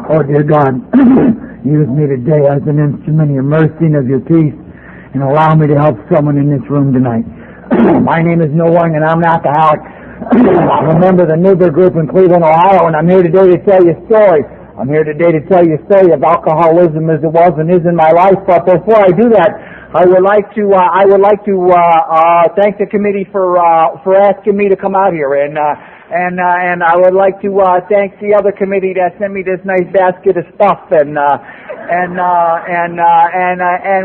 Oh, dear God, use me today as an instrument of your mercy and of your peace, and allow me to help someone in this room tonight. My name is No One, and I'm an alcoholic. I'm a member of the Newberg Group in Cleveland, Ohio, and I'm here today to tell you a story. I'm here today to tell you a story of alcoholism as it was and is in my life. But before I do that, I would like to thank the committee for asking me to come out here, and I would like to thank the other committee that sent me this nice basket of stuff, and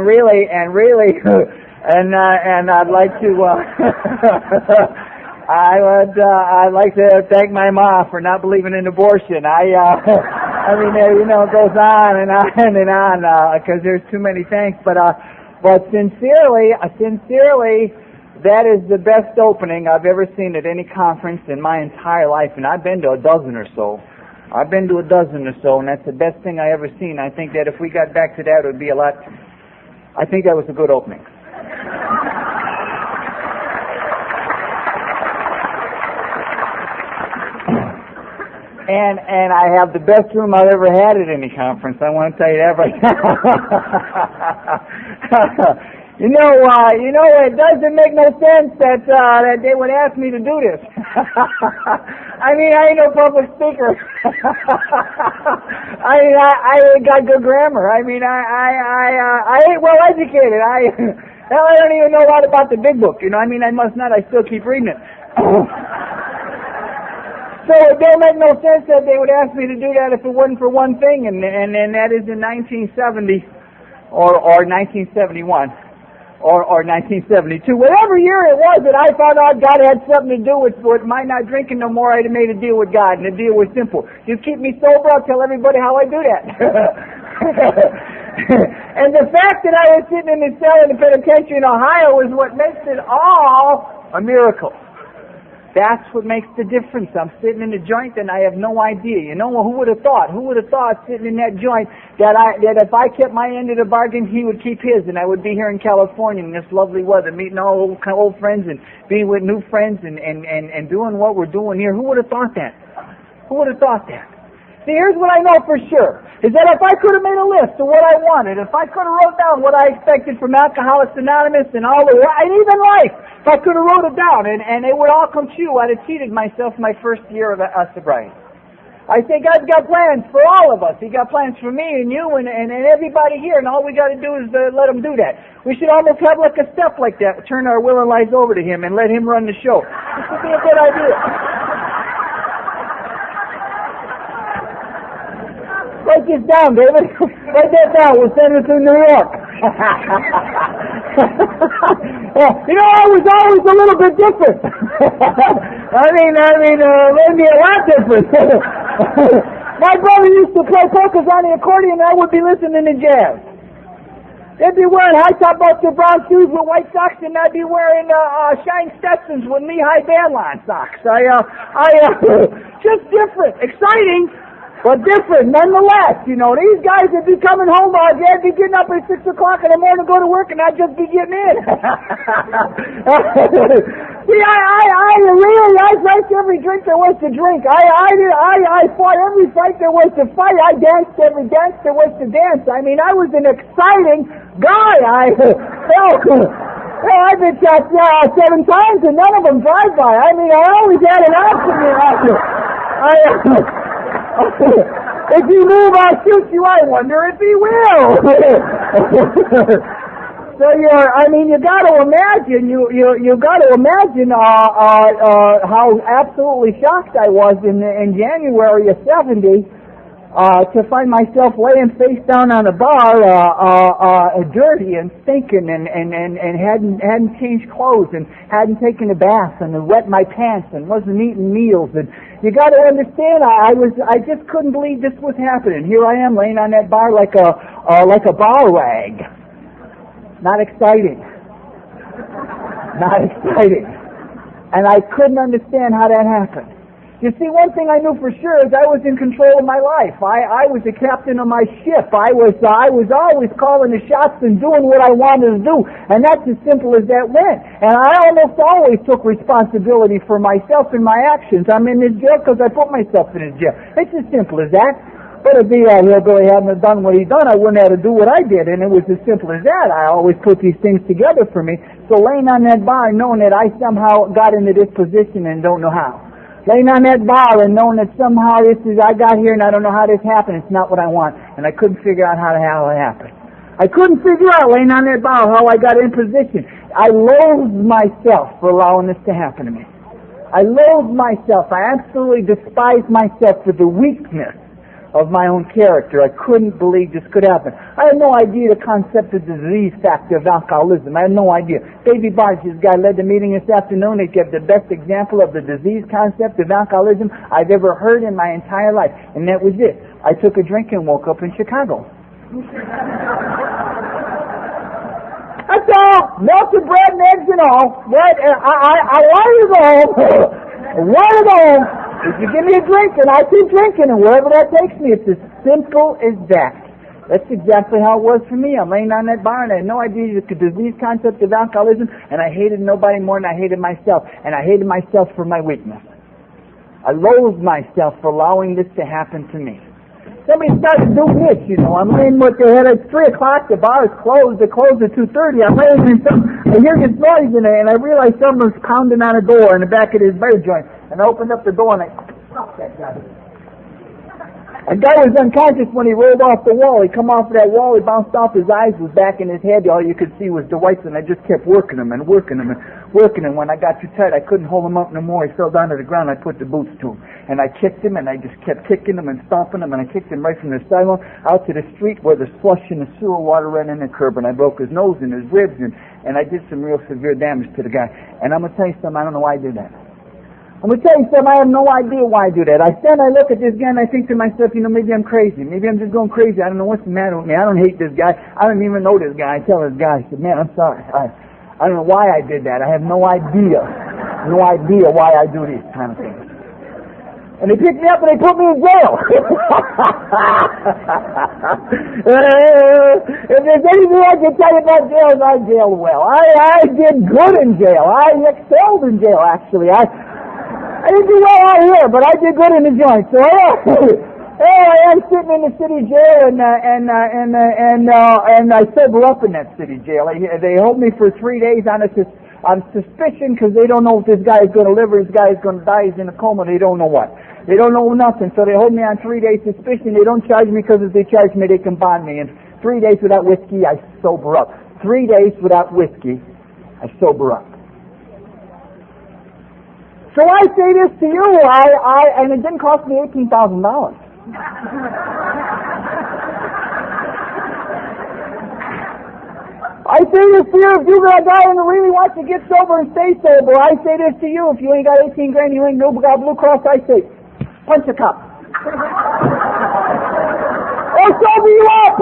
really, I'd like to. I'd like to thank my mom for not believing in abortion. I mean, it goes on and on, because there's too many thanks. But sincerely, that is the best opening I've ever seen at any conference in my entire life, and I've been to a dozen or so. And that's the best thing I ever seen. I think that if we got back to that, it would be a lot. I think that was a good opening. And I have the best room I've ever had at any conference. I want to tell you that right now. It doesn't make no sense that they would ask me to do this. I mean, I ain't no public speaker. I got good grammar. I mean, I ain't well educated. I don't even know a lot about the big book. I mean, I must not. I still keep reading it. So it don't make no sense that they would ask me to do that if it wasn't for one thing, and that is in 1970 or 1971 or 1972. Whatever year it was that I found out God had something to do with my not drinking no more, I'd have made a deal with God, and the deal was simple. You keep me sober, I'll tell everybody how I do that. And the fact that I was sitting in the cell in the penitentiary in Ohio is what makes it all a miracle. That's what makes the difference. I'm sitting in the joint and I have no idea. Who would have thought? Who would have thought sitting in that joint that if I kept my end of the bargain, he would keep his, and I would be here in California in this lovely weather, meeting all old friends and being with new friends and doing what we're doing here. Who would have thought that? Who would have thought that? See, here's what I know for sure, is that if I could have made a list of what I wanted, if I could have wrote down what I expected from Alcoholics Anonymous and and even life, if I could have wrote it down and it would all come true, I'd have cheated myself my first year of sobriety. I think God's got plans for all of us. He got plans for me and you and everybody here, and all we got to do is let Him do that. We should almost have like a step like that, turn our will and lives over to Him and let Him run the show. This would be a good idea. Write this down, David. Write that down. We'll send it to New York. I was always a little bit different. I mean, maybe a lot different. My brother used to play polkas on the accordion, and I would be listening to jazz. They'd be wearing high-top Buster Brown shoes with white socks, and I'd be wearing shine Stetsons with knee-high bandline socks. Just different, exciting. But different, nonetheless. These guys would be coming home, they'd be getting up at 6 o'clock in the morning to go to work, and I'd just be getting in. See, I drank every drink there was to drink. I fought every fight there was to fight. I danced every dance there was to dance. I mean, I was an exciting guy. I've been shot 7 times, and none of them drive-by. I mean, I always had an option. If you move, I'll shoot you. I wonder if he will. So you got to imagine. You got to imagine how absolutely shocked I was in January of '70 to find myself laying face down on a bar, dirty and stinking, and hadn't changed clothes and hadn't taken a bath and wet my pants and wasn't eating meals. And you got to understand, I just couldn't believe this was happening. Here I am laying on that bar like a bar rag. Not exciting. And I couldn't understand how that happened. You see, one thing I knew for sure is I was in control of my life. I was the captain of my ship. I was always calling the shots and doing what I wanted to do. And that's as simple as that went. And I almost always took responsibility for myself and my actions. I'm in this jail because I put myself in this jail. It's as simple as that. But if the hillbilly hadn't done what he done, I wouldn't have to do what I did. And it was as simple as that. I always put these things together for me. So laying on that bar knowing that I somehow got into this position and don't know how. Laying on that bar and knowing that somehow I got here and I don't know how this happened. It's not what I want. And I couldn't figure out how it happened. I couldn't figure out, laying on that bar, how I got in position. I loathed myself for allowing this to happen to me. I loathed myself. I absolutely despised myself for the weakness of my own character. I couldn't believe this could happen. I had no idea the concept of the disease factor of alcoholism. I had no idea. Davy Barnes, this guy, led the meeting this afternoon. He gave the best example of the disease concept of alcoholism I've ever heard in my entire life. And that was it. I took a drink and woke up in Chicago. That's all. Melted bread and eggs and all. But I wanted to go home. I wanted to go home. If you give me a drink, and I keep drinking, and wherever that takes me, it's as simple as that. That's exactly how it was for me. I'm laying on that bar, and I had no idea the disease concept of alcoholism, and I hated nobody more than I hated myself, and I hated myself for my weakness. I loathed myself for allowing this to happen to me. Somebody started doing this, I'm laying with the head at 3 o'clock, the bar is closed, it closed at 2:30, I'm laying in I hear this noise in there, and I realize someone's pounding on a door in the back of this bear joint. And I opened up the door and I stopped that guy. The guy was unconscious when he rolled off the wall. He come off of that wall, he bounced off, his eyes was back in his head. All you could see was the whites, and I just kept working him and working him and working him. When I got too tight, I couldn't hold him up no more. He fell down to the ground. I put the boots to him. And I kicked him, and I just kept kicking him and stomping him, and I kicked him right from the sidewalk out to the street where the slush and the sewer water ran in the curb, and I broke his nose and his ribs, and I did some real severe damage to the guy. And I'm going to tell you something, I don't know why I did that. I'm going to tell you something, I have no idea why I do that. I stand, I look at this guy, and I think to myself, maybe I'm crazy. Maybe I'm just going crazy. I don't know what's the matter with me. I don't hate this guy. I don't even know this guy. I tell this guy, I said, man, I'm sorry. I don't know why I did that. I have no idea. No idea why I do these kind of things. And they picked me up and they put me in jail. If there's anything I can tell you about jail, I jailed well. I did good in jail. I excelled in jail, actually. I didn't do well out here, but I did good in the joint. So I am sitting in the city jail, and I sober up in that city jail. They hold me for 3 days on suspicion because they don't know if this guy is going to live or this guy is going to die. He's in a coma. They don't know what. They don't know nothing. So they hold me on 3 days suspicion. They don't charge me because if they charge me, they can bond me. And 3 days without whiskey, I sober up. 3 days without whiskey, I sober up. So I say this to you, and it didn't cost me $18,000. I say this to you, if you're a guy who really wants to get sober and stay sober, I say this to you, if you ain't got 18 grand, you ain't got Blue Cross, I say, punch a cop. Or sober you up!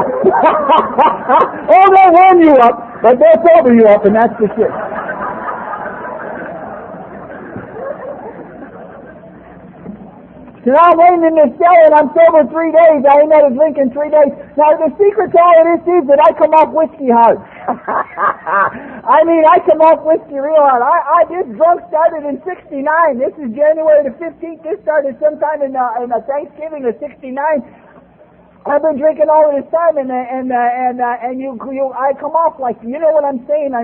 Or they'll warm you up, but they'll sober you up, and that's the shit. So now I'm laying in this cell and I'm sober 3 days. I ain't had a drink in 3 days. Now the secret to all of this is that I come off whiskey hard. I come off whiskey real hard. This drunk started in '69. This is January the 15th. This started sometime in Thanksgiving of '69. I've been drinking all of this time, and I come off like, you know what I'm saying? I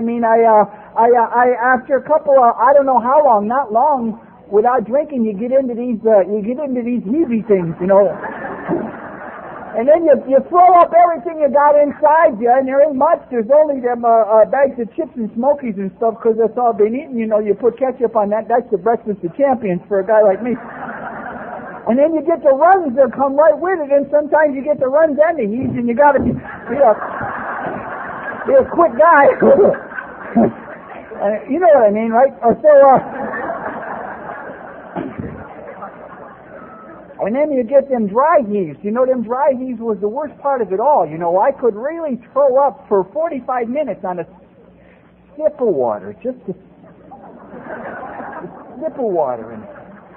after a couple of, I don't know how long, not long. Without drinking, you get into these heavy things, And then you throw up everything you got inside you, and there ain't much. There's only them bags of chips and Smokies and stuff, because that's all been eaten. You put ketchup on that. That's the breakfast of champions for a guy like me. And then you get the runs that come right with it, and sometimes you get the runs and the heaves, and you got to be a quick guy. You know what I mean, right? And then you get them dry heaves. Them dry heaves was the worst part of it all. I could really throw up for 45 minutes on a sip of water, just a sip of water.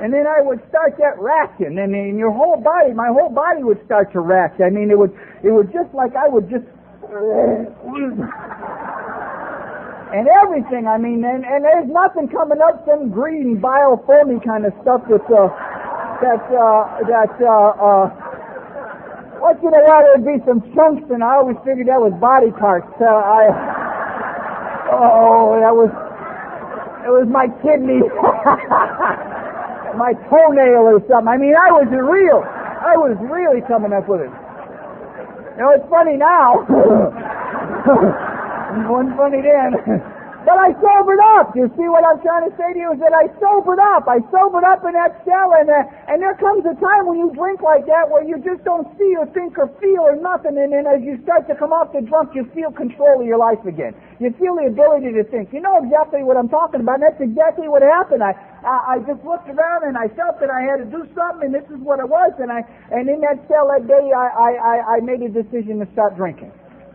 And then I would start that racking, and in your whole body, my whole body would start to rack. I mean, it would just like I would just, and everything. I mean, and there's nothing coming up, some green, vile, foamy kind of stuff once in a while there'd be some chunks, and I always figured that was body parts. It was my kidney. My toenail or something. I mean, I was really coming up with it. You know, it's funny now. It wasn't funny then. But I sobered up. You see what I'm trying to say to you is that I sobered up. I sobered up in that cell, and there comes a time when you drink like that where you just don't see or think or feel or nothing, and then as you start to come off the drunk, you feel control of your life again. You feel the ability to think. You know exactly what I'm talking about, and that's exactly what happened. I just looked around and I felt that I had to do something, and this is what it was, and in that cell that day I made a decision to stop drinking.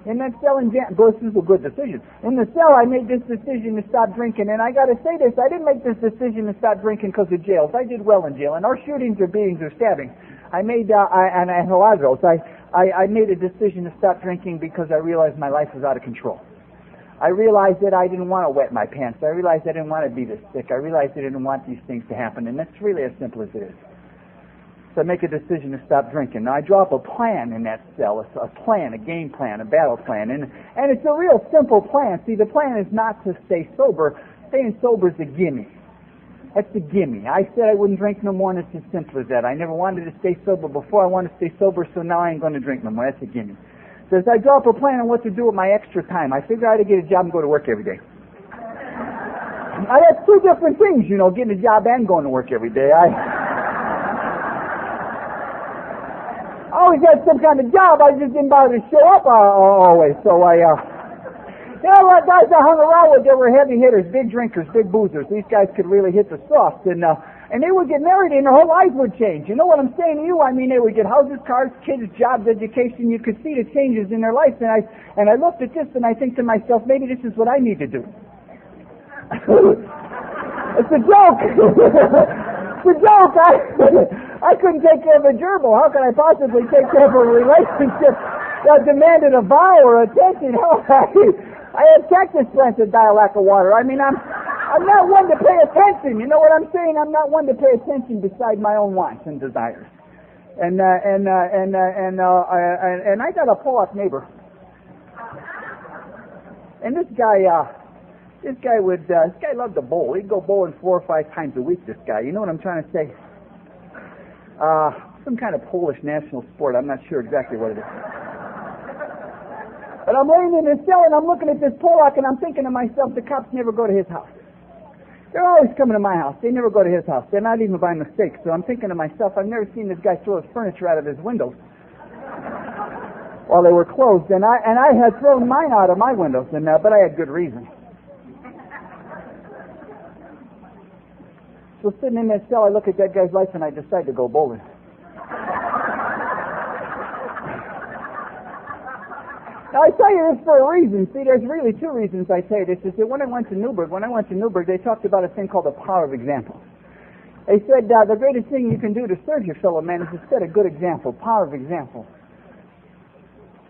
In that cell in jail, this is a good decision. In the cell, I made this decision to stop drinking, and I got to say this: I didn't make this decision to stop drinking because of jails. I did well in jail, and our shootings or beatings or stabbings. I made and I had a lot of those. I made a decision to stop drinking because I realized my life was out of control. I realized that I didn't want to wet my pants. I realized I didn't want to be this sick. I realized I didn't want these things to happen, and that's really as simple as it is. So I make a decision to stop drinking. Now I draw up a plan in that cell, a plan, a game plan, a battle plan, and it's a real simple plan. See, the plan is not to stay sober. Staying sober is a gimme. That's a gimme. I said I wouldn't drink no more, and it's as simple as that. I never wanted to stay sober before. I wanted to stay sober, so now I ain't going to drink no more. That's a gimme. So as I draw up a plan on what to do with my extra time, I figure I ought to get a job and go to work every day. Now that's two different things, you know, getting a job and going to work every day. I always had some kind of job. I just didn't bother to show up always. So you know what, guys I hung around with, they were heavy hitters, big drinkers, big boozers. These guys could really hit the sauce, and they would get married, and their whole lives would change. You know what I'm saying to you? I mean, they would get houses, cars, kids, jobs, education. You could see the changes in their life, and I looked at this, and I think to myself, maybe this is what I need to do. It's a joke. It's a joke. I couldn't take care of a gerbil. How could I possibly take care of a relationship that demanded a vow or attention? I had cactus plants that die a lack of water. I mean, I'm not one to pay attention. You know what I'm saying? I'm not one to pay attention beside my own wants and desires. And I got a pull-off neighbor. And this guy loved to bowl. He'd go bowling 4 or 5 times a week, this guy. You know what I'm trying to say? Some kind of Polish national sport. I'm not sure exactly what it is. But I'm laying in this cell and I'm looking at this Polak and I'm thinking to myself, the cops never go to his house. They're always coming to my house. They never go to his house. They're not even by mistake. So I'm thinking to myself, I've never seen this guy throw his furniture out of his windows while they were closed. And I had thrown mine out of my windows, but I had good reason. So sitting in that cell, I look at that guy's life and I decide to go bowling. Now, I tell you this for a reason. See, there's really 2 reasons I say this. Is that when I went to Newburgh, they talked about a thing called the power of example. They said the greatest thing you can do to serve your fellow man is to set a good example, power of example.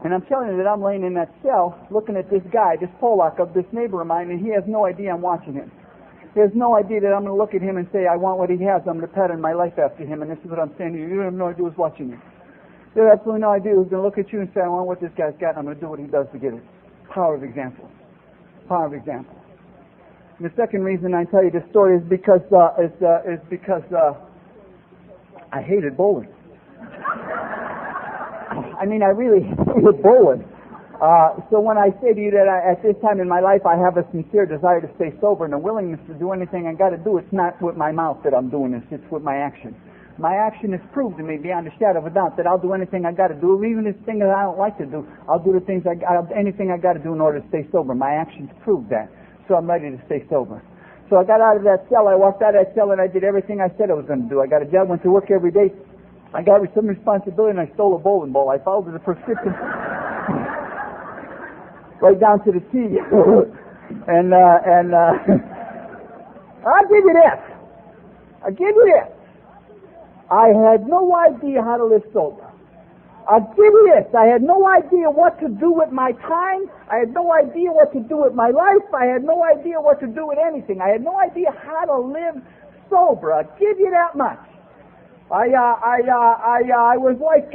And I'm telling you that I'm laying in that cell looking at this guy, this Polak of this neighbor of mine, and he has no idea I'm watching him. He has no idea that I'm going to look at him and say, I want what he has. I'm going to pattern my life after him. And this is what I'm saying to you. You have no idea who's watching you. You have absolutely no idea who's going to look at you and say, I want what this guy's got, and I'm going to do what he does to get it. Power of example. Power of example. And the second reason I tell you this story is because I hated bowling. I mean, I really hated bowling. So when I say to you that at this time in my life I have a sincere desire to stay sober and a willingness to do anything I got to do, it's not with my mouth that I'm doing this, it's with my action. My action has proved to me beyond a shadow of a doubt that I'll do anything I got to do, even this thing that I don't like to do. I'll do anything I got to do in order to stay sober. My actions prove that, so I'm ready to stay sober. So I got out of that cell, I walked out of that cell, and I did everything I said I was going to do. I got a job, went to work every day. I got some responsibility, and I stole a bowling ball. I followed the prescription. Right down to the T. and I'll give you this. I had no idea how to live sober. I'll give you this. I had no idea what to do with my time. I had no idea what to do with my life. I had no idea what to do with anything. I had no idea how to live sober. I'll give you that much. I was like,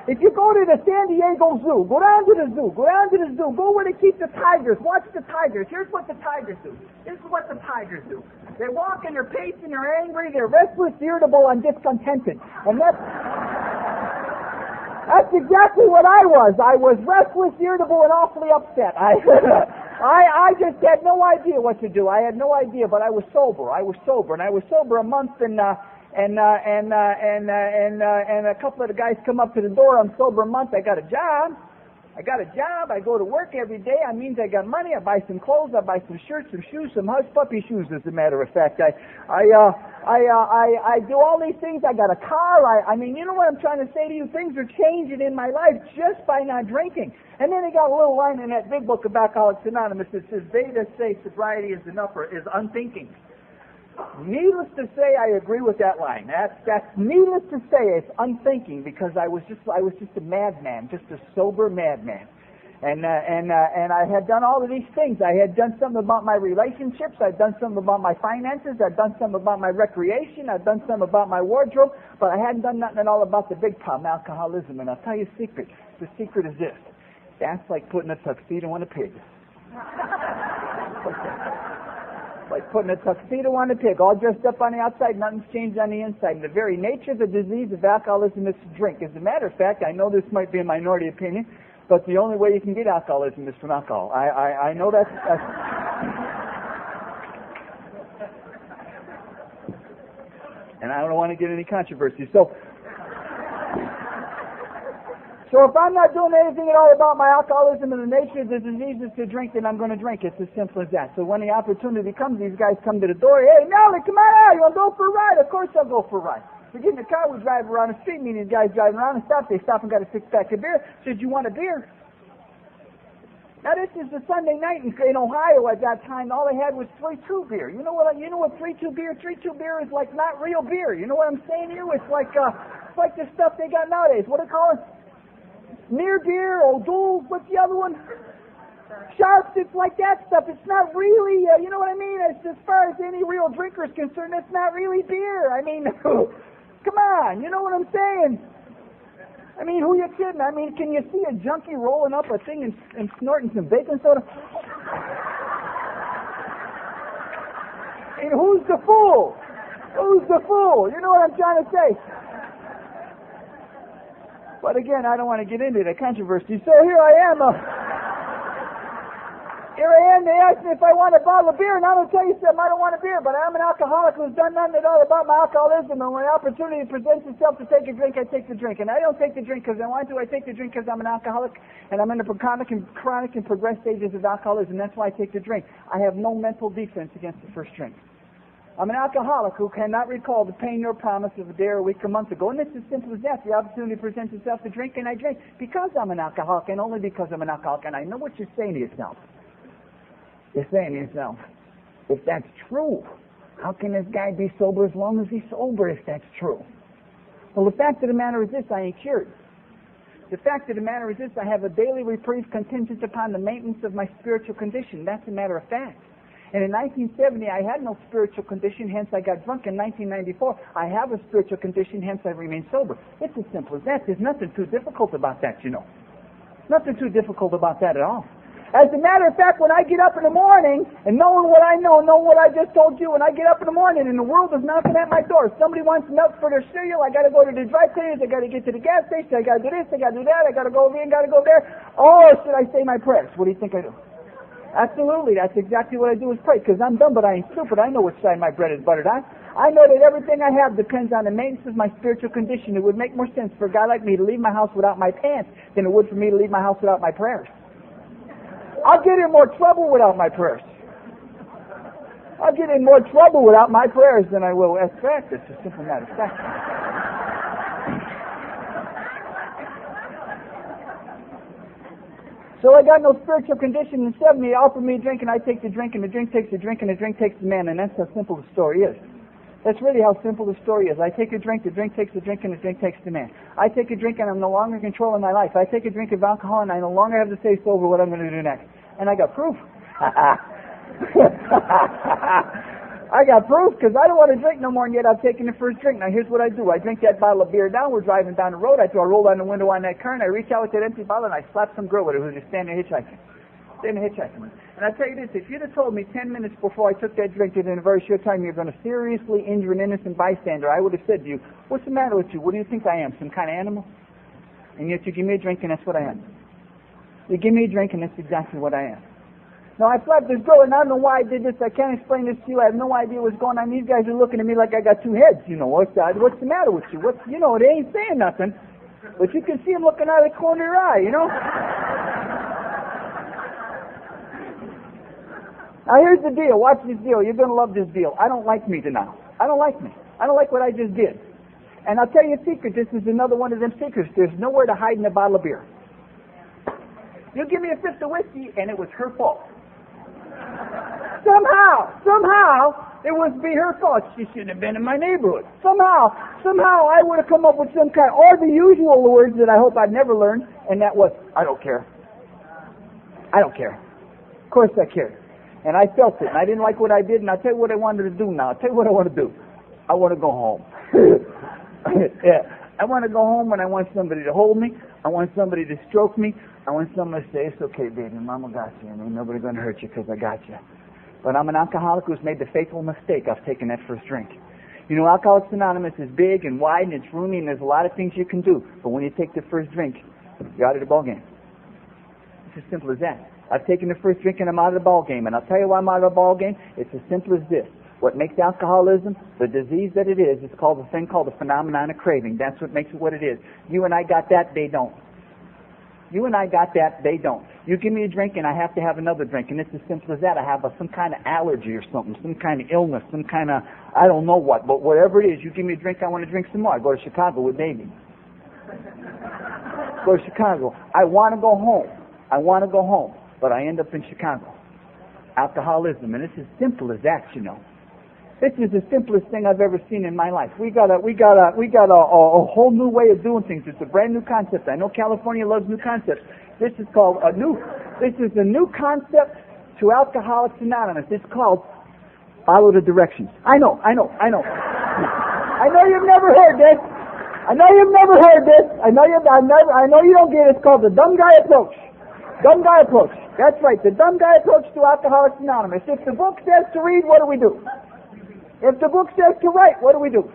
if you go to the San Diego Zoo, go down to the zoo, go where they keep the tigers, watch the tigers. Here's what the tigers do. This is what the tigers do. They walk and they're pacing, they're angry, they're restless, irritable, and discontented. And that's exactly what I was. I was restless, irritable, and awfully upset. I just had no idea what to do. I had no idea, but I was sober. And I was sober a month, and a couple of the guys come up to the door. I'm sober a month. I got a job. I go to work every day. That means I got money. I buy some clothes. I buy some shirts, some shoes, some hush puppy shoes, as a matter of fact. I do all these things. I got a car. I mean, you know what I'm trying to say to you? Things are changing in my life just by not drinking. And then they got a little line in that big book of Alcoholics Anonymous that says, they that say sobriety is enough is unthinking. Needless to say, I agree with that line. That's needless to say, it's unthinking, because I was just a madman, just a sober madman. And I had done all of these things. I had done something about my relationships. I'd done something about my finances. I'd done something about my recreation. I'd done something about my wardrobe. But I hadn't done nothing at all about the big problem, alcoholism. And I'll tell you a secret. The secret is this. That's like putting a tuxedo on a pig. Like putting a tuxedo on a pig, all dressed up on the outside, nothing's changed on the inside. And the very nature of the disease of alcoholism is to drink. As a matter of fact, I know this might be a minority opinion, but the only way you can get alcoholism is from alcohol. I know that's and I don't want to get any controversy. So if I'm not doing anything at all about my alcoholism and the nature of the disease is to drink, then I'm going to drink. It's as simple as that. So when the opportunity comes, these guys come to the door. Hey, Nelly, come on out. You want to go for a ride? Of course I'll go for a ride. We get in the car, we drive around the street, meaning the guys driving around and stop. They stop and got a six-pack of beer. Said, you want a beer? Now this is a Sunday night in Ohio at that time. All they had was 3-2 beer. You know what 3-2 beer? 3-2 beer is like not real beer. You know what I'm saying to you? It's like the stuff they got nowadays. What do they call it? Near beer, O'Doul's, what's the other one? Sharps, it's like that stuff. It's not really, you know what I mean? It's, as far as any real drinker is concerned, it's not really beer. I mean, come on, you know what I'm saying? I mean, who you kidding? I mean, can you see a junkie rolling up a thing and snorting some baking soda? And who's the fool? Who's the fool? You know what I'm trying to say? But again, I don't want to get into the controversy. So here I am. They asked me if I want a bottle of beer, and I'm going to tell you something, I don't want a beer, but I'm an alcoholic who's done nothing at all about my alcoholism, and when the opportunity presents itself to take a drink, I take the drink. And I don't take the drink because I want to, I take the drink because I'm an alcoholic, and I'm in the chronic and progressed stages of alcoholism. That's why I take the drink. I have no mental defense against the first drink. I'm an alcoholic who cannot recall the pain or promise of a day or a week or month ago. And it's as simple as that. The opportunity presents itself to drink, and I drink because I'm an alcoholic, and only because I'm an alcoholic. And I know what you're saying to yourself. You're saying to yourself, if that's true, how can this guy be sober as long as he's sober if that's true? Well, the fact of the matter is this, I ain't cured. The fact of the matter is this, I have a daily reprieve contingent upon the maintenance of my spiritual condition. That's a matter of fact. And in 1970, I had no spiritual condition, hence I got drunk. In 1994, I have a spiritual condition, hence I remain sober. It's as simple as that. There's nothing too difficult about that, you know. Nothing too difficult about that at all. As a matter of fact, when I get up in the morning, and knowing what I know, knowing what I just told you, when I get up in the morning and the world is knocking at my door, somebody wants milk for their cereal, I got to go to the dry cleaners, I got to get to the gas station, I got to do this, I got to do that, I got to go over here, got to go there. Or should I say my prayers? What do you think I do? Absolutely, that's exactly what I do is pray, because I'm dumb, but I ain't stupid. I know which side my bread is buttered on. I know that everything I have depends on the maintenance of my spiritual condition. It would make more sense for a guy like me to leave my house without my pants than it would for me to leave my house without my prayers. I'll get in more trouble without my prayers. I'll get in more trouble without my prayers than I will. That's fact. It's a simple matter of fact. So I got no spiritual condition. In 70, they offer me a drink, and I take the drink, and the drink takes the drink, and the drink takes the man, and that's how simple the story is. That's really how simple the story is. I take a drink takes the drink, and the drink takes the man. I take a drink and I'm no longer in control of my life. I take a drink of alcohol and I no longer have to say over what I'm going to do next. And I got proof. I got proof because I don't want to drink no more, and yet I've taken the first drink. Now here's what I do. I drink that bottle of beer down. We're driving down the road. I throw a roll down the window on that car, and I reach out with that empty bottle and I slap some girl with it who's just standing hitchhiking. And I tell you this, if you'd have told me 10 minutes before I took that drink that in a very short time you're going to seriously injure an innocent bystander, I would have said to you, what's the matter with you? What do you think I am, some kind of animal? And yet you give me a drink and that's what I am. You give me a drink and that's exactly what I am. Now I slapped this girl and I don't know why I did this. I can't explain this to you. I have no idea what's going on. These guys are looking at me like I got two heads. You know, what's the matter with you? They ain't saying nothing. But you can see them looking out of the corner of their eye, you know. Now here's the deal. Watch this deal. You're going to love this deal. I don't like me now. I don't like me. I don't like what I just did. And I'll tell you a secret. This is another one of them secrets. There's nowhere to hide in a bottle of beer. You give me a fifth of whiskey, and it was her fault. Somehow, it would be her fault. She shouldn't have been in my neighborhood. Somehow, I would have come up with some kind, or the usual words that I hope I'd never learned, and that was, I don't care. I don't care. Of course I care. And I felt it, and I didn't like what I did, and I'll tell you what I wanted to do now. I'll tell you what I want to do. I want to go home. Yeah. I want to go home, and I want somebody to hold me. I want somebody to stroke me. I want somebody to say, it's okay, baby, Mama got you, and ain't nobody going to hurt you because I got you. But I'm an alcoholic who's made the fateful mistake of taking that first drink. You know, Alcoholics Anonymous is big and wide, and it's roomy, and there's a lot of things you can do. But when you take the first drink, you're out of the ballgame. It's as simple as that. I've taken the first drink and I'm out of the ball game. And I'll tell you why I'm out of the ball game. It's as simple as this. What makes alcoholism the disease that it is called the thing called the phenomenon of craving. That's what makes it what it is. You and I got that, they don't. You and I got that, they don't. You give me a drink and I have to have another drink. And it's as simple as that. I have some kind of allergy or something, some kind of illness, some kind of, I don't know what. But whatever it is, you give me a drink, I want to drink some more. I go to Chicago with baby. Go to Chicago. I want to go home. But I end up in Chicago. Alcoholism, and it's as simple as that, you know. This is the simplest thing I've ever seen in my life. We got a whole new way of doing things. It's a brand new concept. I know California loves new concepts. This is a new concept to Alcoholics Anonymous. It's called follow the directions. I know. I know you've never heard this. I know you don't get it. It's called the dumb guy approach. Dumb guy approach. That's right, the dumb guy approach to Alcoholics Anonymous. If the book says to read, what do we do? If the book says to write, what do we do?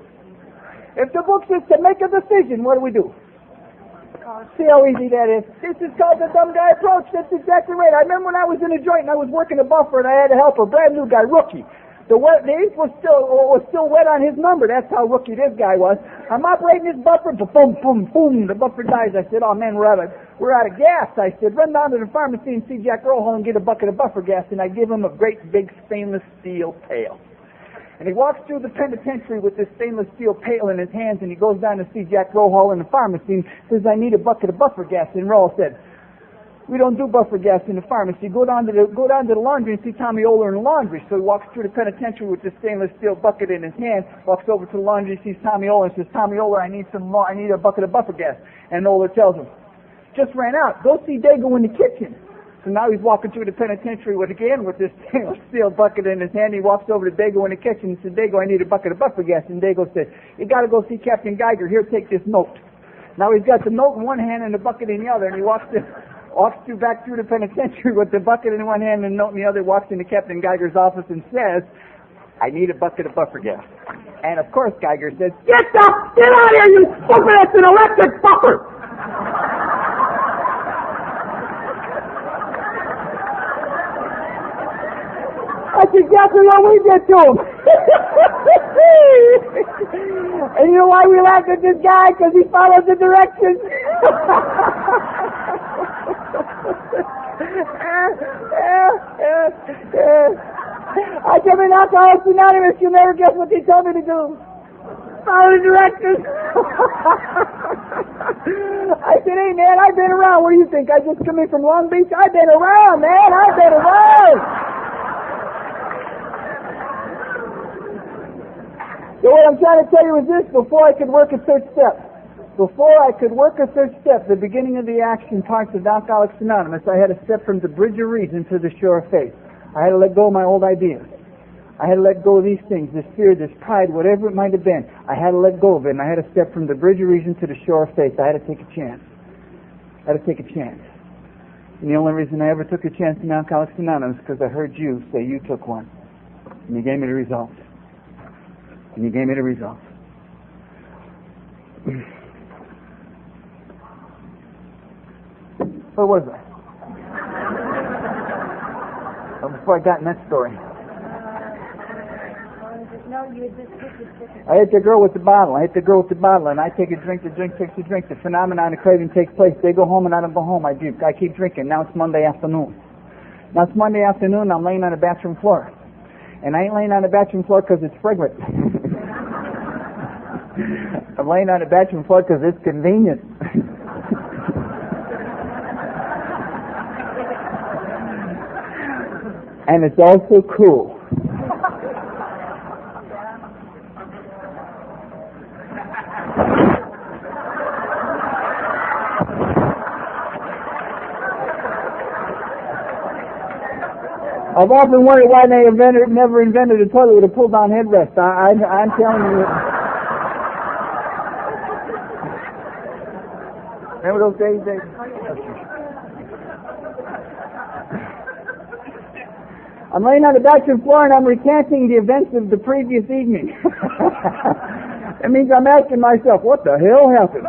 If the book says to make a decision, what do we do? See how easy that is? This is called the dumb guy approach. That's exactly right. I remember when I was in a joint and I was working a buffer and I had to help a brand new guy, rookie. The ink was still wet on his number. That's how rookie this guy was. I'm operating this buffer, boom, boom, boom. The buffer dies. I said, oh man, we're out of gas. I said, run down to the pharmacy and see Jack Rohol and get a bucket of buffer gas. And I give him a great big stainless steel pail. And he walks through the penitentiary with this stainless steel pail in his hands, and he goes down to see Jack Rohol in the pharmacy and says, I need a bucket of buffer gas. And Rohol said, we don't do buffer gas in the pharmacy. Go down to the laundry and see Tommy Oler in the laundry. So he walks through the penitentiary with this stainless steel bucket in his hand, walks over to the laundry, sees Tommy Oler and says, Tommy Oler, I need a bucket of buffer gas. And Oler tells him, just ran out. Go see Dago in the kitchen. So now he's walking through the penitentiary with this stainless steel bucket in his hand. He walks over to Dago in the kitchen and says, Dago, I need a bucket of buffer gas. And Dago says, you got to go see Captain Geiger. Here, take this note. Now he's got the note in one hand and the bucket in the other, and he walks back through the penitentiary with the bucket in one hand and the note in the other, walks into Captain Geiger's office and says, I need a bucket of buffer gas. And of course Geiger says, get out of here, you stupid, it's an electric buffer! That's exactly what we did to him. And you know why we laughed at this guy? Because he followed the directions. I come in Alcoholics Anonymous, you'll never guess what they told me to do. Follow the directions. I said, hey man, I've been around. What do you think? I just come in from Long Beach? I've been around, man. I've been around. So what I'm trying to tell you is this: before I could work a third step, the beginning of the action parts of Alcoholics Anonymous, I had to step from the bridge of reason to the shore of faith. I had to let go of my old ideas. I had to let go of these things, this fear, this pride, whatever it might have been. I had to let go of it, and I had to step from the bridge of reason to the shore of faith. I had to take a chance. And the only reason I ever took a chance in Alcoholics Anonymous is because I heard you say you took one. And you gave me the results. Where was I? Before I got in that story. No, you just I hit the girl with the bottle, and I take a drink, the drink takes a drink. The phenomenon of craving takes place. They go home and I don't go home. I keep drinking. Now it's Monday afternoon. I'm laying on the bathroom floor. And I ain't laying on the bathroom floor because it's fragrant. I'm laying on the bathroom floor because it's convenient. And it's also cool. I've often wondered why they never invented a toilet with a pull-down headrest. I'm telling you. Remember those days, Dave? I'm laying on the bathroom floor and I'm recanting the events of the previous evening. It means I'm asking myself, what the hell happened?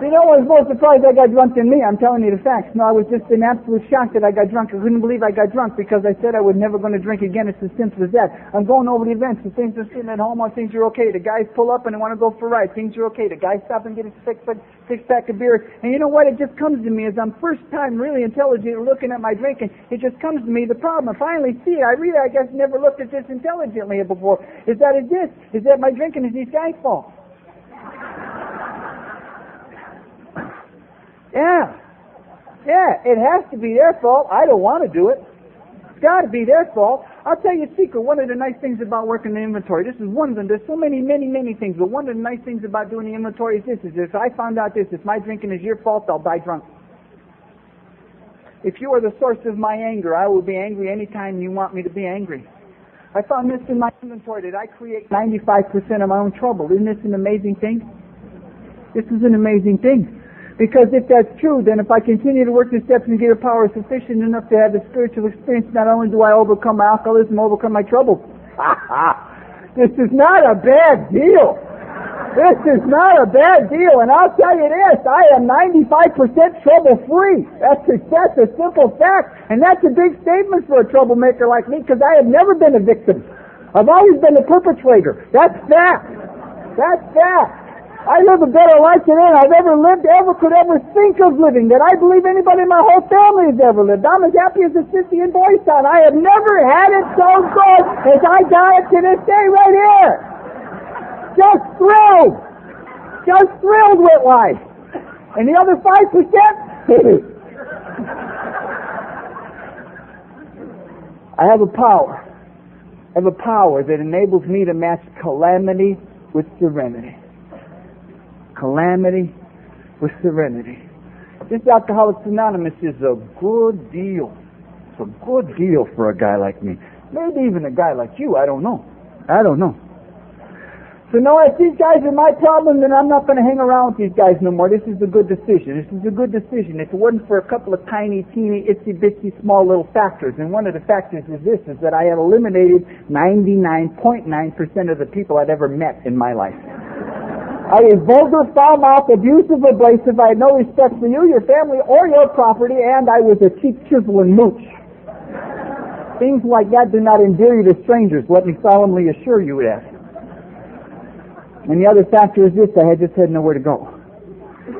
You know what was most surprised I got drunk than me? I'm telling you the facts. No, I was just in absolute shock that I got drunk. I couldn't believe I got drunk because I said I was never going to drink again. It's as simple as that. I'm going over the events. The things are sitting at home, things are okay. The guys pull up and they want to go for a ride. Things are okay. The guys stop and get a six-pack of beer. And you know what? It just comes to me as I'm first time really intelligent looking at my drinking. It just comes to me the problem. I finally see it. I guess never looked at this intelligently before. Is that my drinking is these guys' fault. Yeah, it has to be their fault. I don't want to do it. It's got to be their fault. I'll tell you a secret. One of the nice things about working the inventory, this is one of them. There's so many things, but one of the nice things about doing the inventory is this, is if I found out this, if my drinking is your fault, I'll die drunk. If you are the source of my anger, I will be angry anytime you want me to be angry. I found this in my inventory that I create 95% of my own trouble. Isn't this an amazing thing? This is an amazing thing. Because if that's true, then if I continue to work the steps and get a power sufficient enough to have the spiritual experience, not only do I overcome my alcoholism, overcome my troubles. This is not a bad deal. And I'll tell you this, I am 95% trouble-free. That's a simple fact. And that's a big statement for a troublemaker like me, because I have never been a victim. I've always been a perpetrator. That's fact. I live a better life today than I've ever lived, could ever think of living, that I believe anybody in my whole family has ever lived. I'm as happy as a sissy in Boys Town. I have never had it so good as I got it to this day right here. Just thrilled with life. And the other 5%, I have a power that enables me to match calamity with serenity. Calamity with serenity. This Alcoholics Anonymous is a good deal. It's a good deal for a guy like me. Maybe even a guy like you. I don't know. So no, if these guys are my problem, then I'm not going to hang around with these guys no more. This is a good decision. If it wasn't for a couple of tiny, teeny, itsy-bitsy, small little factors, and one of the factors is this, is that I have eliminated 99.9% of the people I've ever met in my life. I was vulgar, foul-mouthed, abusive, abrasive. I had no respect for you, your family, or your property, and I was a cheap chisel and mooch. Things like that do not endear you to strangers, let me solemnly assure you that. And the other factor is this, I just had nowhere to go.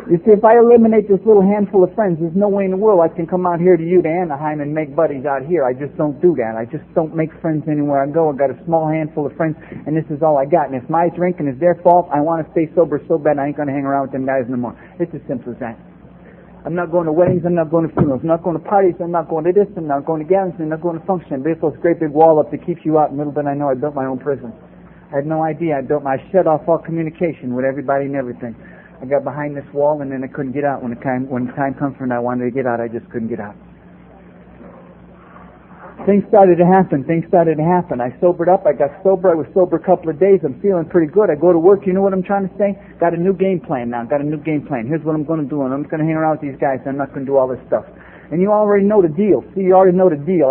You see, if I eliminate this little handful of friends, there's no way in the world I can come out here to you, to Anaheim, and make buddies out here. I just don't do that. I just don't make friends anywhere I go. I've got a small handful of friends, and this is all I got. And if my drinking is their fault, I want to stay sober so bad I ain't going to hang around with them guys no more. It's as simple as that. I'm not going to weddings, I'm not going to funerals, I'm not going to parties, I'm not going to this, I'm not going to gatherings, I'm not going to functions. I built this great big wall up that keeps you out, and little bit I know I built my own prison. I had no idea. I shut off all communication with everybody and everything. I got behind this wall, and then I couldn't get out. When the time comes when I wanted to get out, I just couldn't get out. Things started to happen. I sobered up. I got sober. I was sober a couple of days. I'm feeling pretty good. I go to work. You know what I'm trying to say? Got a new game plan now. Here's what I'm going to do. And I'm going to hang around with these guys. I'm not going to do all this stuff. And you already know the deal. See, you already know the deal.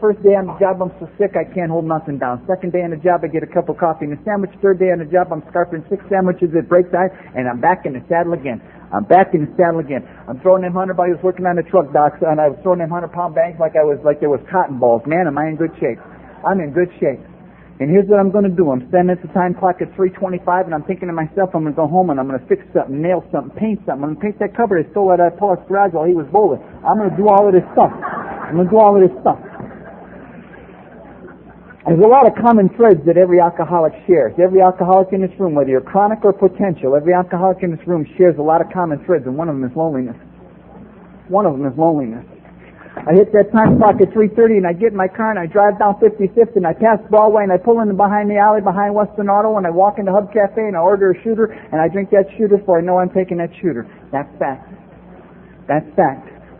First day on the job, I'm so sick I can't hold nothing down. Second day on the job, I get a cup of coffee and a sandwich. Third day on the job, I'm scarfing 6 sandwiches at break time, and I'm back in the saddle again. I'm throwing them 100 I was working on the truck docks, and I was throwing them 100-pound bags like there was cotton balls. Man, am I in good shape? I'm in good shape. And here's what I'm going to do. I'm standing at the time clock at 3:25, and I'm thinking to myself, I'm going to go home and I'm going to fix something, nail something, paint something. I'm going to paint that cupboard I stole at Paul's garage while he was bowling. I'm going to do all of this stuff. There's a lot of common threads that every alcoholic shares. Every alcoholic in this room, whether you're chronic or potential, every alcoholic in this room shares a lot of common threads, and one of them is loneliness. I hit that time clock at 3:30, and I get in my car, and I drive down 55th, and I pass Broadway, and I pull in behind the alley behind Western Auto, and I walk into Hub Cafe, and I order a shooter, and I drink that shooter before I know I'm taking that shooter. That's fact.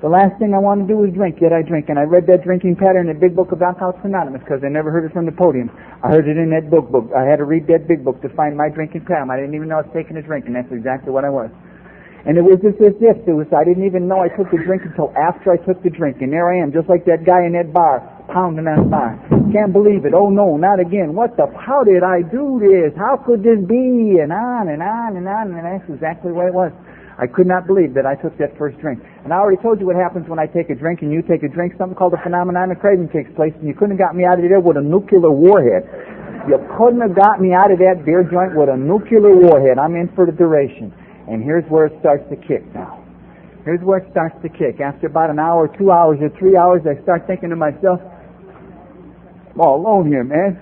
The last thing I want to do is drink, yet I drink. And I read that drinking pattern in the big book of Alcoholics Anonymous because I never heard it from the podium. I heard it in that book. I had to read that big book to find my drinking pattern. I didn't even know I was taking a drink, and that's exactly what I was. And it was just as if I didn't even know I took the drink until after I took the drink. And there I am, just like that guy in that bar, pounding on the bar. Can't believe it. Oh no, not again. How did I do this? How could this be? And on and on and on. And that's exactly what it was. I could not believe that I took that first drink. And I already told you what happens when I take a drink and you take a drink. Something called the phenomenon of craving takes place, and you couldn't have got me out of there with a nuclear warhead. You couldn't have got me out of that beer joint with a nuclear warhead. I'm in for the duration. And here's where it starts to kick now. After about an hour, 2 hours, or 3 hours, I start thinking to myself, I'm all alone here, man.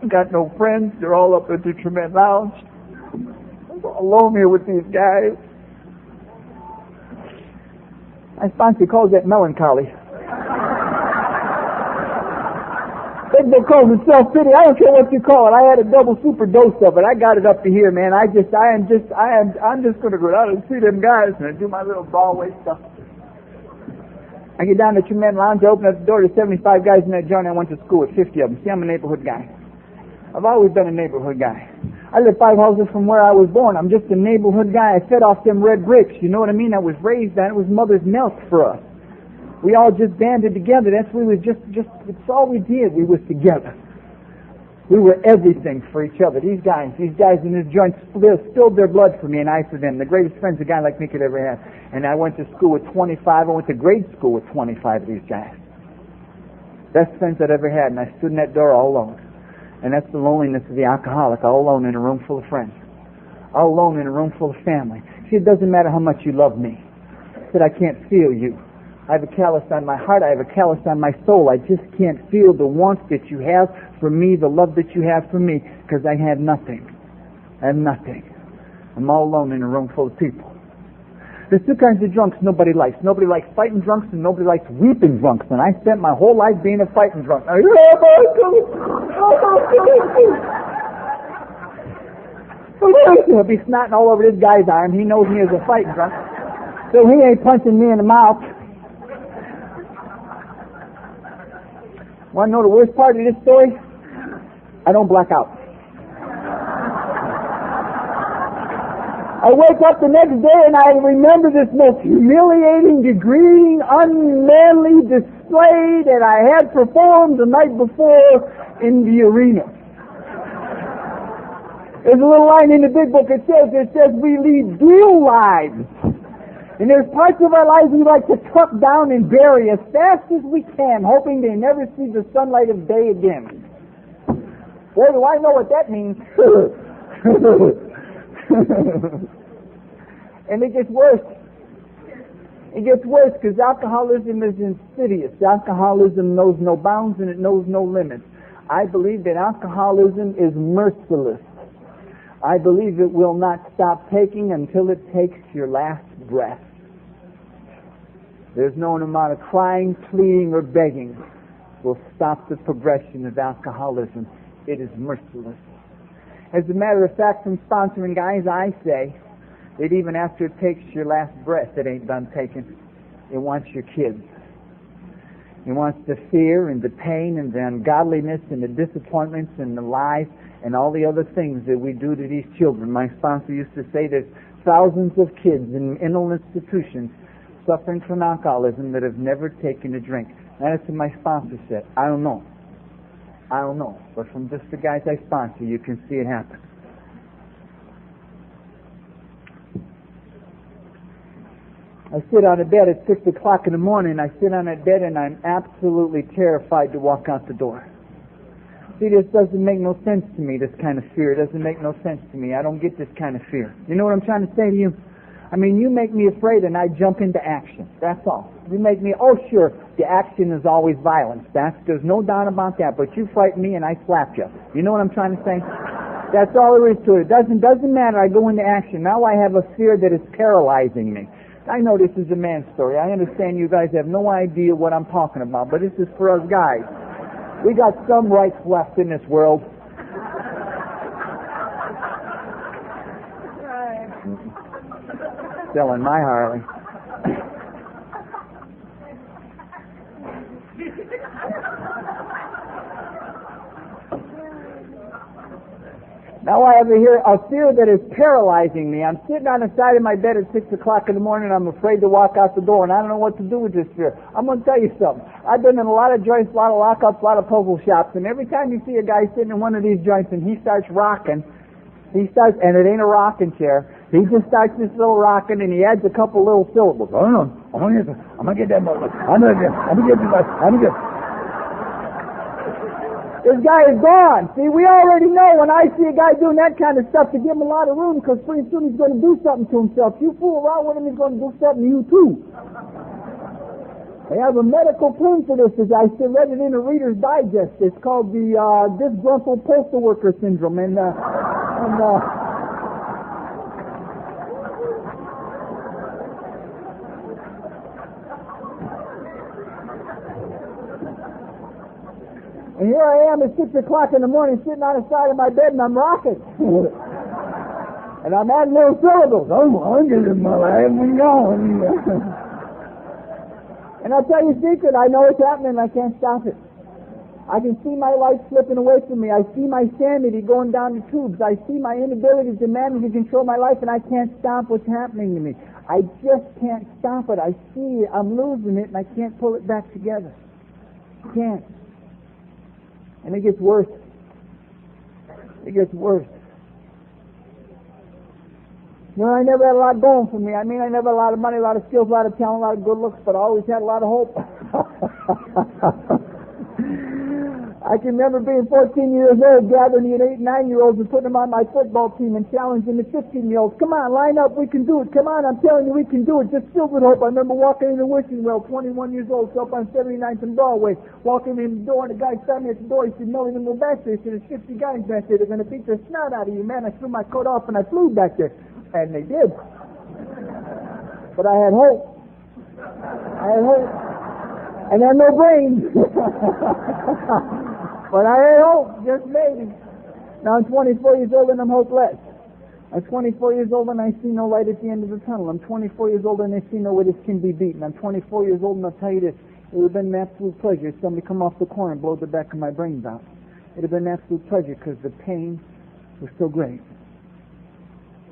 Got no friends. They're all up at the Trement Lounge. I'm all alone here with these guys. My sponsor calls that melancholy. They call it self-pity. I don't care what you call it. I had a double super dose of it. I got it up to here, man. I'm just going to go down and see them guys and do my little Broadway stuff. I get down to the Trement Lounge. I open up the door to 75 guys in that joint. I went to school with 50 of them. See, I'm a neighborhood guy. I've always been a neighborhood guy. I live 5 houses from where I was born. I'm just a neighborhood guy. I fed off them red bricks. You know what I mean? I was raised on it. It was mother's milk for us. We all just banded together. That's what we was it's all we did. We was together. We were everything for each other. These guys in this joint spilled their blood for me and I for them. The greatest friends a guy like me could ever have. And I went to school with 25. I went to grade school with 25 of these guys. Best friends I'd ever had. And I stood in that door all alone. And that's the loneliness of the alcoholic, all alone in a room full of friends. All alone in a room full of family. See, it doesn't matter how much you love me. I said, I can't feel you. I have a callus on my heart. I have a callus on my soul. I just can't feel the warmth that you have for me, the love that you have for me, because I have nothing. I'm all alone in a room full of people. There's 2 kinds of drunks nobody likes. Nobody likes fighting drunks, and nobody likes weeping drunks. And I spent my whole life being a fighting drunk. He'll be snotting all over this guy's arm. He knows me as a fighting drunk, so he ain't punching me in the mouth. Want to know the worst part of this story? I don't black out. I wake up the next day and I remember this most humiliating, degrading, unmanly display that I had performed the night before in the arena. There's a little line in the big book. It says, we lead dual lives. And there's parts of our lives we like to tuck down and bury as fast as we can, hoping they never see the sunlight of day again. Boy, do I know what that means. And it gets worse. It gets worse because alcoholism is insidious. Alcoholism knows no bounds and it knows no limits. I believe that alcoholism is merciless. I believe it will not stop taking until it takes your last breath. There's no amount of crying, pleading, or begging will stop the progression of alcoholism. It is merciless. As a matter of fact, from sponsoring guys, I say that even after it takes your last breath, it ain't done taking. It wants your kids. It wants the fear and the pain and the ungodliness and the disappointments and the lies and all the other things that we do to these children. My sponsor used to say there's thousands of kids in mental institutions suffering from alcoholism that have never taken a drink. And that's what my sponsor said. I don't know. But from just the guys I sponsor, you can see it happen. I sit on a bed at 6 o'clock in the morning. I sit on that bed and I'm absolutely terrified to walk out the door. See, this doesn't make no sense to me, this kind of fear. It doesn't make no sense to me. I don't get this kind of fear. You know what I'm trying to say to you? I mean, you make me afraid and I jump into action. That's all. You make me, oh sure, the action is always violence. There's no doubt about that. But you frighten me and I slap you. You know what I'm trying to say? That's all there is to it. It doesn't matter. I go into action. Now I have a fear that is paralyzing me. I know this is a man's story. I understand you guys have no idea what I'm talking about, but this is for us guys. We got some rights left in this world. Selling my Harley. Now I have a fear that is paralyzing me. I'm sitting on the side of my bed at 6 o'clock in the morning. I'm afraid to walk out the door, and I don't know what to do with this fear. I'm going to tell you something. I've been in a lot of joints, a lot of lockups, a lot of puzzle shops, and every time you see a guy sitting in one of these joints and he starts rocking, and it ain't a rocking chair, he just starts this little rocking and he adds a couple little syllables. Oh no, I'm going to get that butler. I'm going to get this. This guy is gone. See, we already know when I see a guy doing that kind of stuff to give him a lot of room, because pretty soon he's going to do something to himself. You fool around with him, he's going to do something to you too. They have a medical term for this, as I read it in a Reader's Digest. It's called the disgruntled postal worker syndrome. And here I am at 6 o'clock in the morning sitting on the side of my bed and I'm rocking. And I'm adding little syllables. I'm getting my life and going. And I'll tell you a secret. I know it's happening and I can't stop it. I can see my life slipping away from me. I see my sanity going down the tubes. I see my inability to manage and control my life, and I can't stop what's happening to me. I just can't stop it. I see it. I'm losing it and I can't pull it back together. Can't. And it gets worse. It gets worse. You know, I never had a lot going for me. I mean, I never had a lot of money, a lot of skills, a lot of talent, a lot of good looks, but I always had a lot of hope. I can remember being 14 years old, gathering the 8 and 9-year-olds and putting them on my football team and challenging the 15-year-olds. Come on, line up, we can do it. Come on, I'm telling you, we can do it. Just filled with hope. I remember walking in the wishing well, 21 years old, up on 79th and Broadway, walking in the door, and the guy stopped me at the door. He said, "No, you're going to go back there." He said, "There's 50 guys back there. They're going to beat the snot out of you, man." I threw my coat off and I flew back there. And they did. But I had hope. And I had no brains. But I had hope, just maybe. Now I'm 24 years old and I'm hopeless. I'm 24 years old and I see no light at the end of the tunnel. I'm 24 years old and I see no way this can be beaten. I'm 24 years old and I'll tell you this. It would have been an absolute pleasure if somebody come off the corner and blow the back of my brains out. It would have been an absolute pleasure because the pain was so great.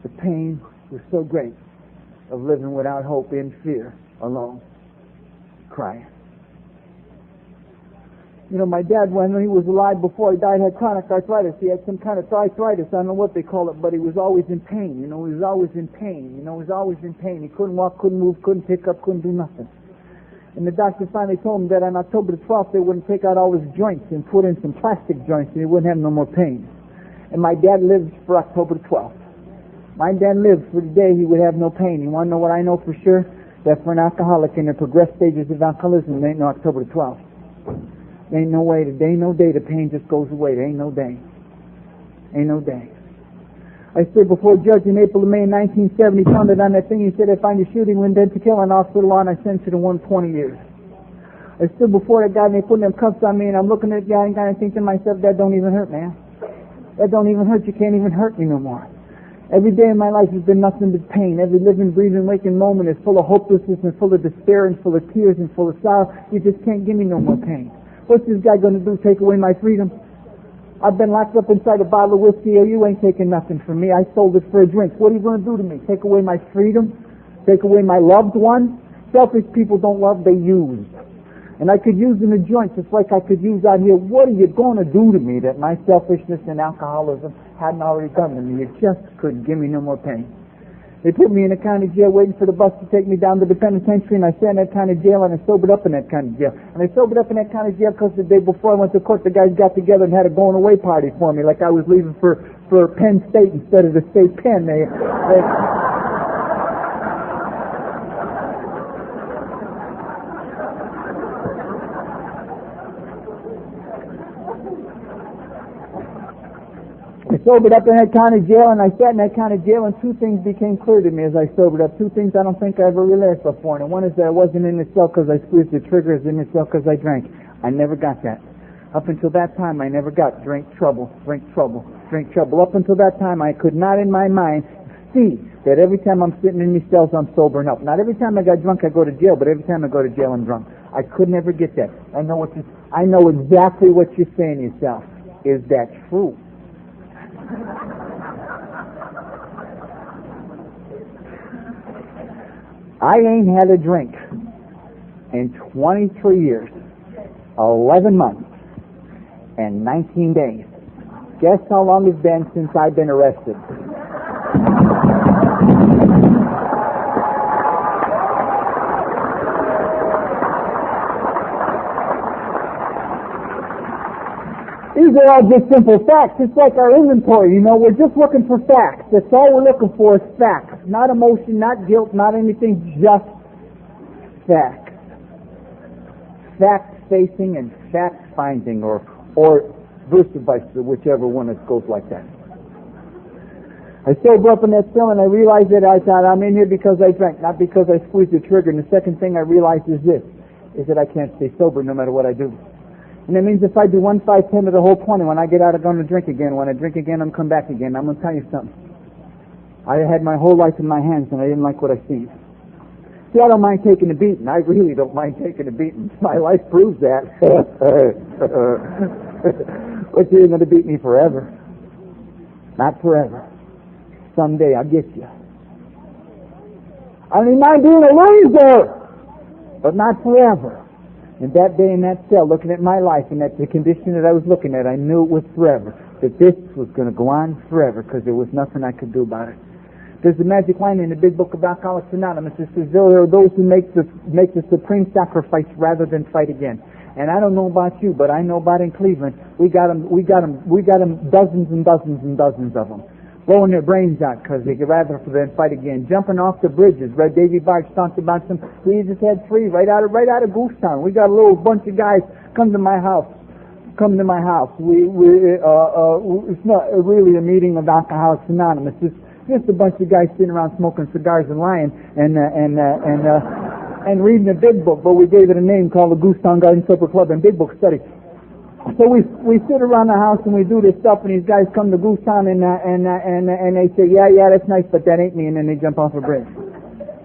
The pain was so great of living without hope, in fear, alone, crying. You know, my dad, when he was alive before he died, had chronic arthritis. He had some kind of arthritis. I don't know what they call it, but he was always in pain. You know, he was always in pain. He was always in pain. He couldn't walk, couldn't move, couldn't pick up, couldn't do nothing. And the doctor finally told him that on October the 12th, they wouldn't take out all his joints and put in some plastic joints and he wouldn't have no more pain. And my dad lived for October the 12th. My dad lived for the day he would have no pain. You want to know what I know for sure? That for an alcoholic in the progressed stages of alcoholism, there ain't no October the 12th. There ain't no way, there ain't no day the pain just goes away. There ain't no day. Ain't no day. I stood before a judge in April and May 1970, pounded on that thing. He said, "I find you shooting when dead to kill on hospital law, and I sentence you to 120 years. I stood before that guy and they put them cuffs on me, and I'm looking at the guy and kind of thinking to myself, that don't even hurt, man. That don't even hurt. You can't even hurt me no more. Every day in my life has been nothing but pain. Every living, breathing, waking moment is full of hopelessness and full of despair and full of tears and full of sorrow. You just can't give me no more pain. What's this guy going to do? Take away my freedom? I've been locked up inside a bottle of whiskey. Oh, you ain't taking nothing from me. I sold it for a drink. What are you going to do to me? Take away my freedom? Take away my loved one? Selfish people don't love, they use. And I could use in a joint just like I could use out here. What are you going to do to me that my selfishness and alcoholism hadn't already done to me? You just couldn't give me no more pain. They put me in a county jail waiting for the bus to take me down to the penitentiary, and I sat in that county jail and I sobered up in that county jail. And I sobered up in that county jail because the day before I went to court, the guys got together and had a going away party for me, like I was leaving for Penn State instead of the state pen. They sobered up in that county jail, and I sat in that county jail, and two things became clear to me as I sobered up. Two things I don't think I ever realized before. And one is that I wasn't in the cell because I squeezed the trigger, I was in the cell because I drank. I never got that. Up until that time, I never got drink trouble, drink trouble, drink trouble. Up until that time, I could not in my mind see that every time I'm sitting in these cells, I'm sobering up. Not every time I got drunk, I go to jail, but every time I go to jail, I'm drunk. I could never get that. I know exactly what you're saying to yourself. Is that true? I ain't had a drink in 23 years, 11 months, and 19 days. Guess how long it's been since I've been arrested? These are all just simple facts. It's like our inventory, we're just looking for facts. That's all we're looking for is facts. Not emotion, not guilt, not anything, just facts. Fact-facing and fact-finding, or vice versa, whichever one it goes like that. I sobered up in that cell and I realized that I thought I'm in here because I drank, not because I squeezed the trigger. And the second thing I realized is that I can't stay sober no matter what I do. And that means if I do 1, 5, 10 of the whole 20, when I get out, I'm going to drink again. When I drink again, I'm come back again. I'm going to tell you something. I had my whole life in my hands, and I didn't like what I seen. See, I don't mind taking a beating. I really don't mind taking a beating. My life proves that. But you're going to beat me forever. Not forever. Someday I'll get you. I don't even mind being a loser, but not forever. And that day in that cell, looking at my life and at the condition that I was looking at, I knew it was forever. That this was going to go on forever because there was nothing I could do about it. There's a magic line in the big book of Alcoholics Anonymous. It says there are those who make the supreme sacrifice rather than fight again. And I don't know about you, but I know about in Cleveland, we got them dozens and dozens and dozens of them. Blowing their brains out because they could rather than fight again. Jumping off the bridges. Read Davy Barge talked about some. We just had 3 right out of Goosetown. We got a little bunch of guys come to my house. It's not really a meeting of Alcoholics Anonymous. It's just a bunch of guys sitting around smoking cigars and lying and reading a big book. But we gave it a name called the Goosetown Garden Supper Club and Big Book Study. So we sit around the house and we do this stuff, and these guys come to Goosetown and they say, yeah, that's nice, but that ain't me, and then they jump off a bridge.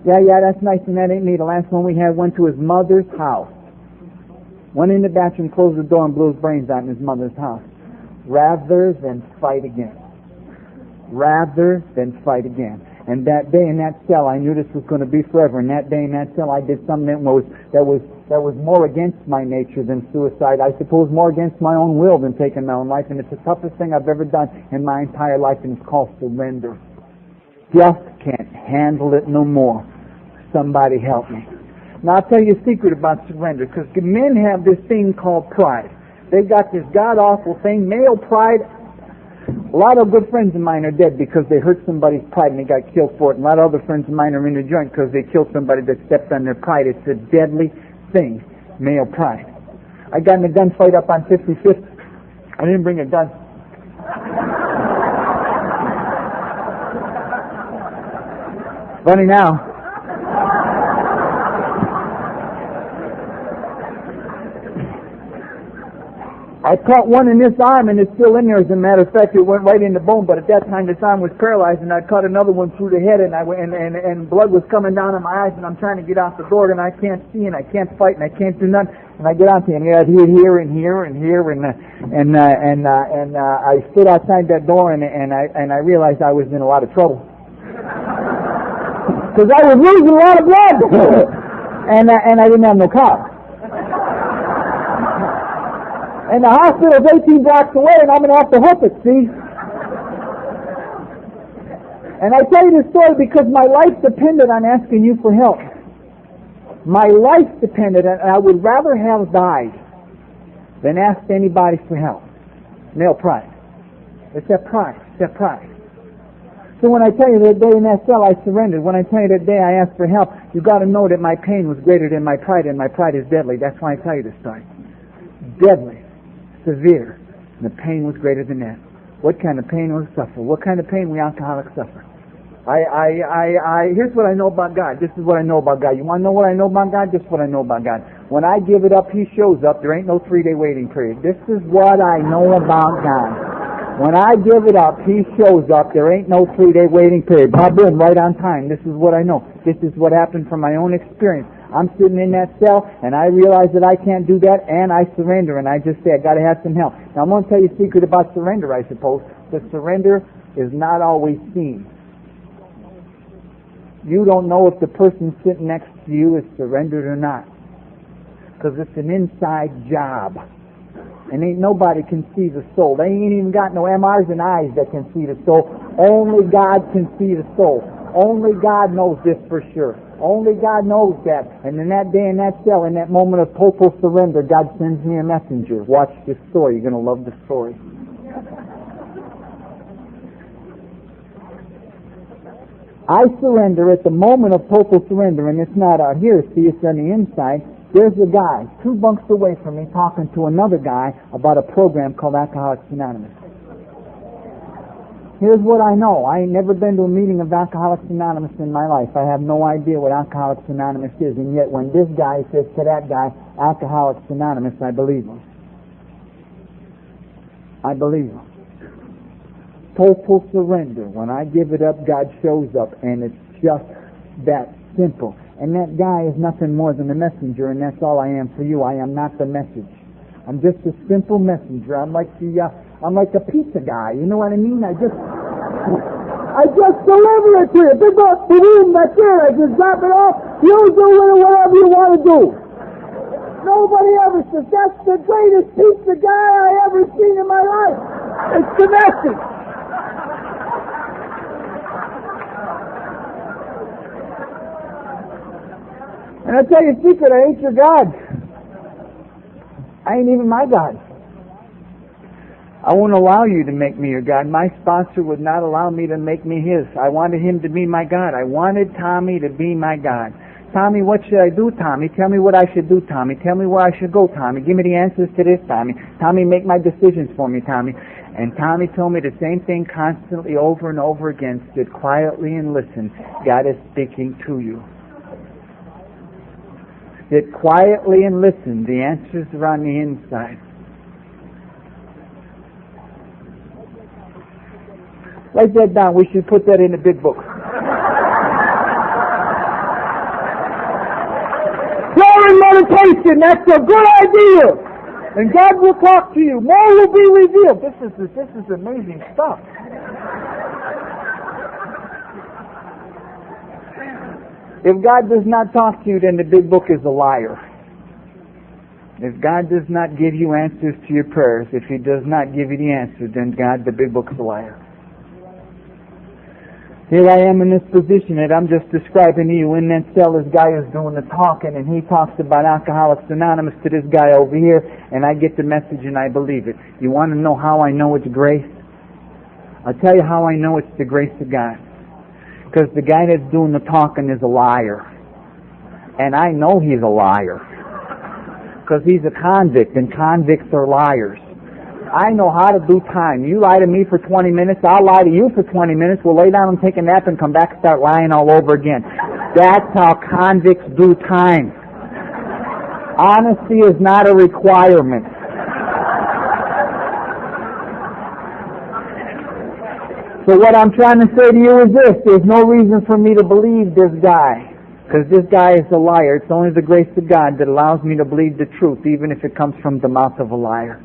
Yeah, that's nice, and that ain't me. The last one we had went to his mother's house. Went in the bathroom, closed the door, and blew his brains out in his mother's house. Rather than fight again. Rather than fight again. And that day in that cell, I knew this was going to be forever. And that day in that cell, I did something that was more against my nature than suicide. I suppose more against my own will than taking my own life. And it's the toughest thing I've ever done in my entire life, and it's called surrender. Just can't handle it no more. Somebody help me. Now I'll tell you a secret about surrender, because men have this thing called pride. They've got this god-awful thing, male pride. A lot of good friends of mine are dead because they hurt somebody's pride and they got killed for it. And a lot of other friends of mine are in the joint because they killed somebody that stepped on their pride. It's a deadly thing, male pride. I got in a gunfight up on 55th. I didn't bring a gun. Funny now. I caught one in this arm, and it's still in there. As a matter of fact, it went right in the bone. But at that time, this arm was paralyzed, and I caught another one through the head, and blood was coming down in my eyes, and I'm trying to get out the door, and I can't see, and I can't fight, and I can't do nothing. And I get out there, and I here, and I stood outside that door, and I realized I was in a lot of trouble because I was losing a lot of blood, and I didn't have no car. And the hospital's 18 blocks away, and I'm going to have to hook it, see? And I tell you this story because my life depended on asking you for help. My life depended, and I would rather have died than asked anybody for help. Male pride. It's that pride. It's that pride. So when I tell you that day in that cell I surrendered, when I tell you that day I asked for help, you got to know that my pain was greater than my pride, and my pride is deadly. That's why I tell you this story. Deadly. Severe. And the pain was greater than that. What kind of pain we suffer? What kind of pain we alcoholics suffer? Here's what I know about God. This is what I know about God. You want to know what I know about God? This is what I know about God. When I give it up, He shows up. There ain't no 3-day waiting period. This is what I know about God. When I give it up, He shows up. There ain't no 3-day waiting period. Boom, right on time. This is what I know. This is what happened from my own experience. I'm sitting in that cell, and I realize that I can't do that, and I surrender, and I just say, I got to have some help. Now, I'm going to tell you a secret about surrender, I suppose. The surrender is not always seen. You don't know if the person sitting next to you is surrendered or not, because it's an inside job, and ain't nobody can see the soul. They ain't even got no MRs and eyes that can see the soul. Only God can see the soul. Only God knows this for sure. Only God knows that. And in that day, in that cell, in that moment of total surrender, God sends me a messenger. Watch this story. You're going to love the story. I surrender at the moment of total surrender, and it's not out here. See, it's on the inside. There's a guy 2 bunks away from me talking to another guy about a program called Alcoholics Anonymous. Here's what I know. I ain't never been to a meeting of Alcoholics Anonymous in my life. I have no idea what Alcoholics Anonymous is. And yet when this guy says to that guy, Alcoholics Anonymous, I believe him. I believe him. Total surrender. When I give it up, God shows up. And it's just that simple. And that guy is nothing more than a messenger, and that's all I am for you. I am not the message. I'm just a simple messenger. I'm like a pizza guy. You know what I mean? I just deliver it to you. Big up the room, that's it. I just drop it off. You do with it whatever you want to do. Nobody ever says, that's the greatest pizza guy I ever seen in my life. It's the message. And I'll tell you a secret, I ain't your God. I ain't even my God. I won't allow you to make me your God. My sponsor would not allow me to make me his. I wanted him to be my God. I wanted Tommy to be my God. Tommy, what should I do, Tommy? Tell me what I should do, Tommy. Tell me where I should go, Tommy. Give me the answers to this, Tommy. Tommy, make my decisions for me, Tommy. And Tommy told me the same thing constantly over and over again. Sit quietly and listen. God is speaking to you. Sit quietly and listen. The answers are on the inside. Write that down. We should put that in the big book. Prayer and meditation. That's a good idea. And God will talk to you. More will be revealed. This is amazing stuff. If God does not talk to you, then the big book is a liar. If God does not give you answers to your prayers, if He does not give you the answer, then the big book is a liar. Here I am in this position that I'm just describing to you. In that cell, this guy is doing the talking, and he talks about Alcoholics Anonymous to this guy over here, and I get the message and I believe it. You want to know how I know it's grace? I'll tell you how I know it's the grace of God. Because the guy that's doing the talking is a liar. And I know he's a liar. Because he's a convict, and convicts are liars. I know how to do time. You lie to me for 20 minutes, I'll lie to you for 20 minutes. We'll lay down and take a nap and come back and start lying all over again. That's how convicts do time. Honesty is not a requirement. So what I'm trying to say to you is this: there's no reason for me to believe this guy, because this guy is a liar. It's only the grace of God that allows me to believe the truth, even if it comes from the mouth of a liar.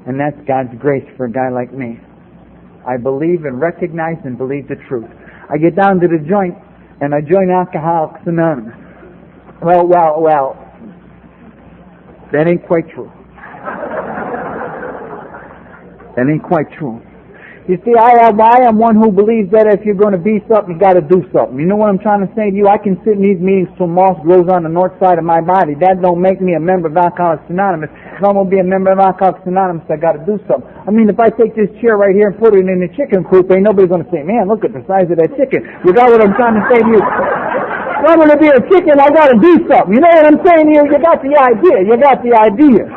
And that's God's grace for a guy like me. I believe and recognize and believe the truth. I get down to the joint, and I join Alcoholics Anonymous. Well. That ain't quite true. That ain't quite true. You see, I am one who believes that if you're going to be something, you got to do something. You know what I'm trying to say to you? I can sit in these meetings till moss grows on the north side of my body. That don't make me a member of Alcoholics Anonymous. If I'm going to be a member of Alcoholics Anonymous, I got to do something. I mean, if I take this chair right here and put it in the chicken coop, ain't nobody going to say, man, look at the size of that chicken. You got what I'm trying to say to you? If I'm going to be a chicken, I got to do something. You know what I'm saying to you? You got the idea. You got the idea.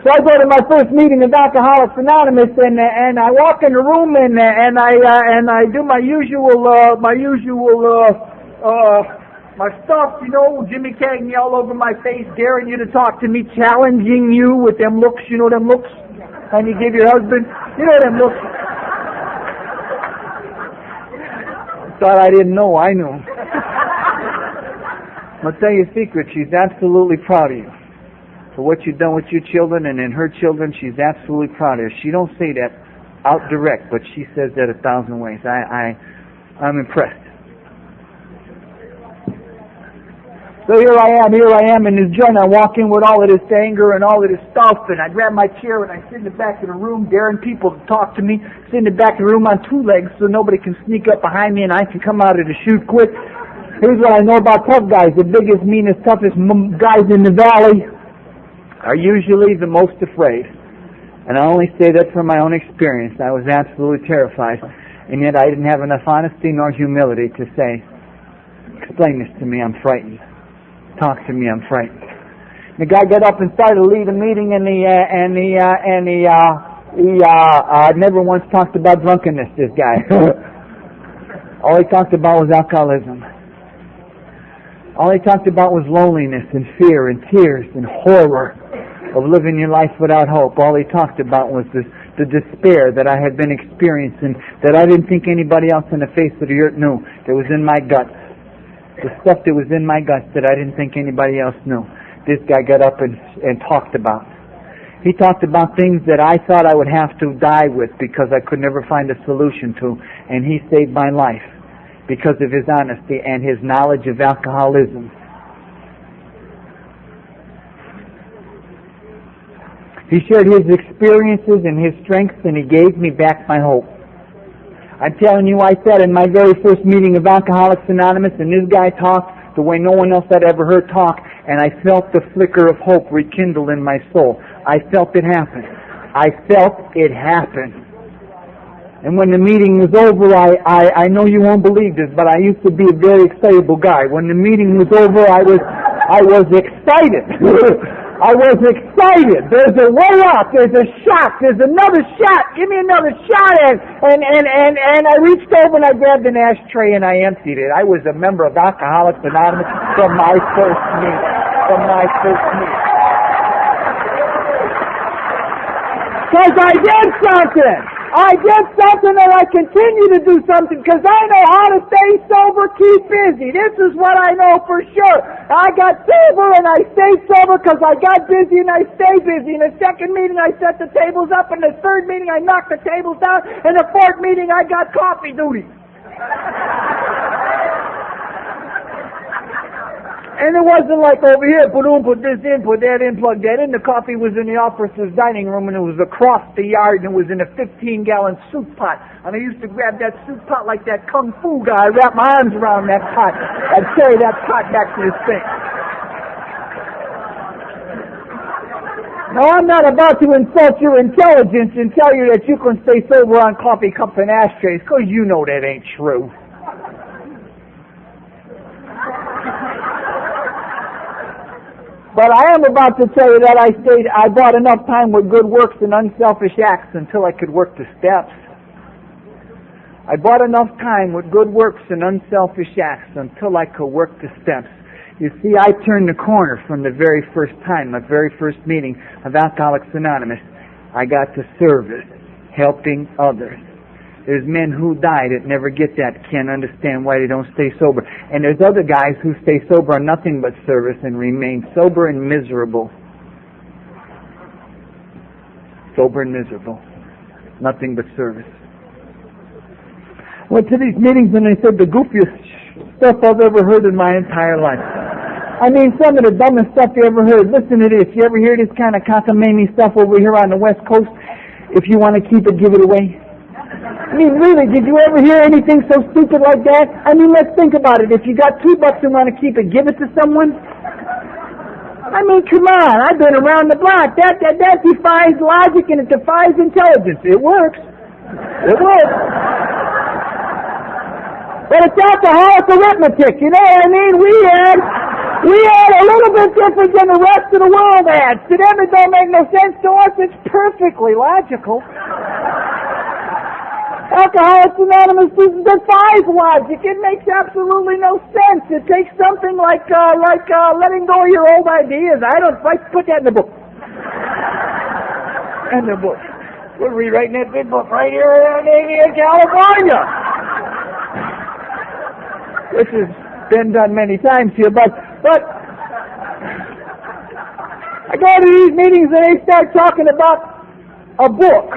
So I go to my first meeting of Alcoholics Anonymous, and I walk in the room, and I do my stuff, you know, Jimmy Cagney all over my face, daring you to talk to me, challenging you with them looks, you know them looks, and you give your husband, you know them looks. Thought I didn't know, I knew. I'll tell you a secret, she's absolutely proud of you. For what you've done with your children and in her children, she's absolutely proud of you. She don't say that out direct, but she says that 1,000 ways. I'm impressed. So here I am in this joint. I walk in with all of this anger and all of this stuff, and I grab my chair and I sit in the back of the room, daring people to talk to me, sit in the back of the room on 2 legs so nobody can sneak up behind me and I can come out of the chute quick. Here's what I know about tough guys. The biggest, meanest, toughest guys in the valley are usually the most afraid. And I only say that from my own experience. I was absolutely terrified. And yet I didn't have enough honesty nor humility to say, explain this to me, I'm frightened. Talk to me, I'm frightened. The guy got up and started to lead a meeting, and he never once talked about drunkenness, this guy. All he talked about was alcoholism. All he talked about was loneliness and fear and tears and horror of living your life without hope. All he talked about was the despair that I had been experiencing, that I didn't think anybody else on the face of the earth knew, that was in my gut. The stuff that was in my guts that I didn't think anybody else knew. This guy got up and talked about. He talked about things that I thought I would have to die with because I could never find a solution to, and he saved my life because of his honesty and his knowledge of alcoholism. He shared his experiences and his strengths, and he gave me back my hope. I'm telling you, I sat in my very first meeting of Alcoholics Anonymous, and this guy talked the way no one else I'd ever heard talk, and I felt the flicker of hope rekindle in my soul. I felt it happen. I felt it happen. And when the meeting was over, I know you won't believe this, but I used to be a very excitable guy. When the meeting was over, I was excited. I was excited. There's a way out. There's a shot. There's another shot. Give me another shot. And I reached over and I grabbed an ashtray and I emptied it. I was a member of Alcoholics Anonymous from my first meeting. Because I did something. And I continue to do something because I know how to stay sober, keep busy. This is what I know for sure. I got sober and I stayed sober because I got busy and I stayed busy. In the second meeting I set the tables up. In the third meeting I knocked the tables down. In the fourth meeting I got coffee duty. And it wasn't like over here, put this in, put that in, plug that in. The coffee was in the officer's dining room, and it was across the yard, and it was in a 15-gallon soup pot. And I used to grab that soup pot like that kung fu guy, wrap my arms around that pot, and carry that pot back to his sink. Now, I'm not about to insult your intelligence and tell you that you can stay sober on coffee cups and ashtrays, because you know that ain't true. But I am about to tell you that I bought enough time with good works and unselfish acts until I could work the steps. I bought enough time with good works and unselfish acts until I could work the steps. You see, I turned the corner from the very first time, my very first meeting of Alcoholics Anonymous. I got to service, helping others. There's men who die that never get that, can't understand why they don't stay sober. And there's other guys who stay sober on nothing but service and remain sober and miserable. Sober and miserable. Nothing but service. Went to these meetings and they said the goofiest stuff I've ever heard in my entire life. I mean, some of the dumbest stuff you ever heard. Listen to this. You ever hear this kind of cockamamie stuff over here on the West Coast? If you want to keep it, give it away. I mean, really, did you ever hear anything so stupid like that? I mean, let's think about it. If you got $2 and want to keep it, give it to someone? I mean, come on. I've been around the block. That defies logic and it defies intelligence. It works. It works. But it's alcoholic arithmetic, you know what I mean? We had a little bit different than the rest of the world had. To them it don't make no sense. To us it's perfectly logical. Alcoholics Anonymous defies logic. It makes absolutely no sense. It takes something like letting go of your old ideas. Put that in the book. In the book. We're rewriting that big book right here in California. Which has been done many times here, but I go to these meetings and they start talking about a book.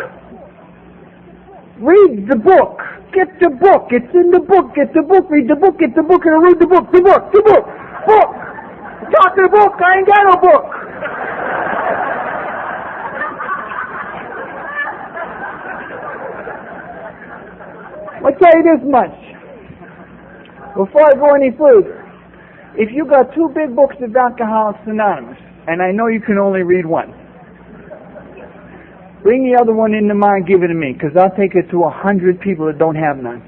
Read the book. Get the book. It's in the book. Get the book. Read the book. Get the book and read the book. The book. The book. Book. Talk to the book. I ain't got no book. I'll tell you this much. Before I go any further, if you got 2 big books of Alcoholics Anonymous, and I know you can only read one, bring the other one in tomorrow and give it to me, because I'll take it to 100 people that don't have none.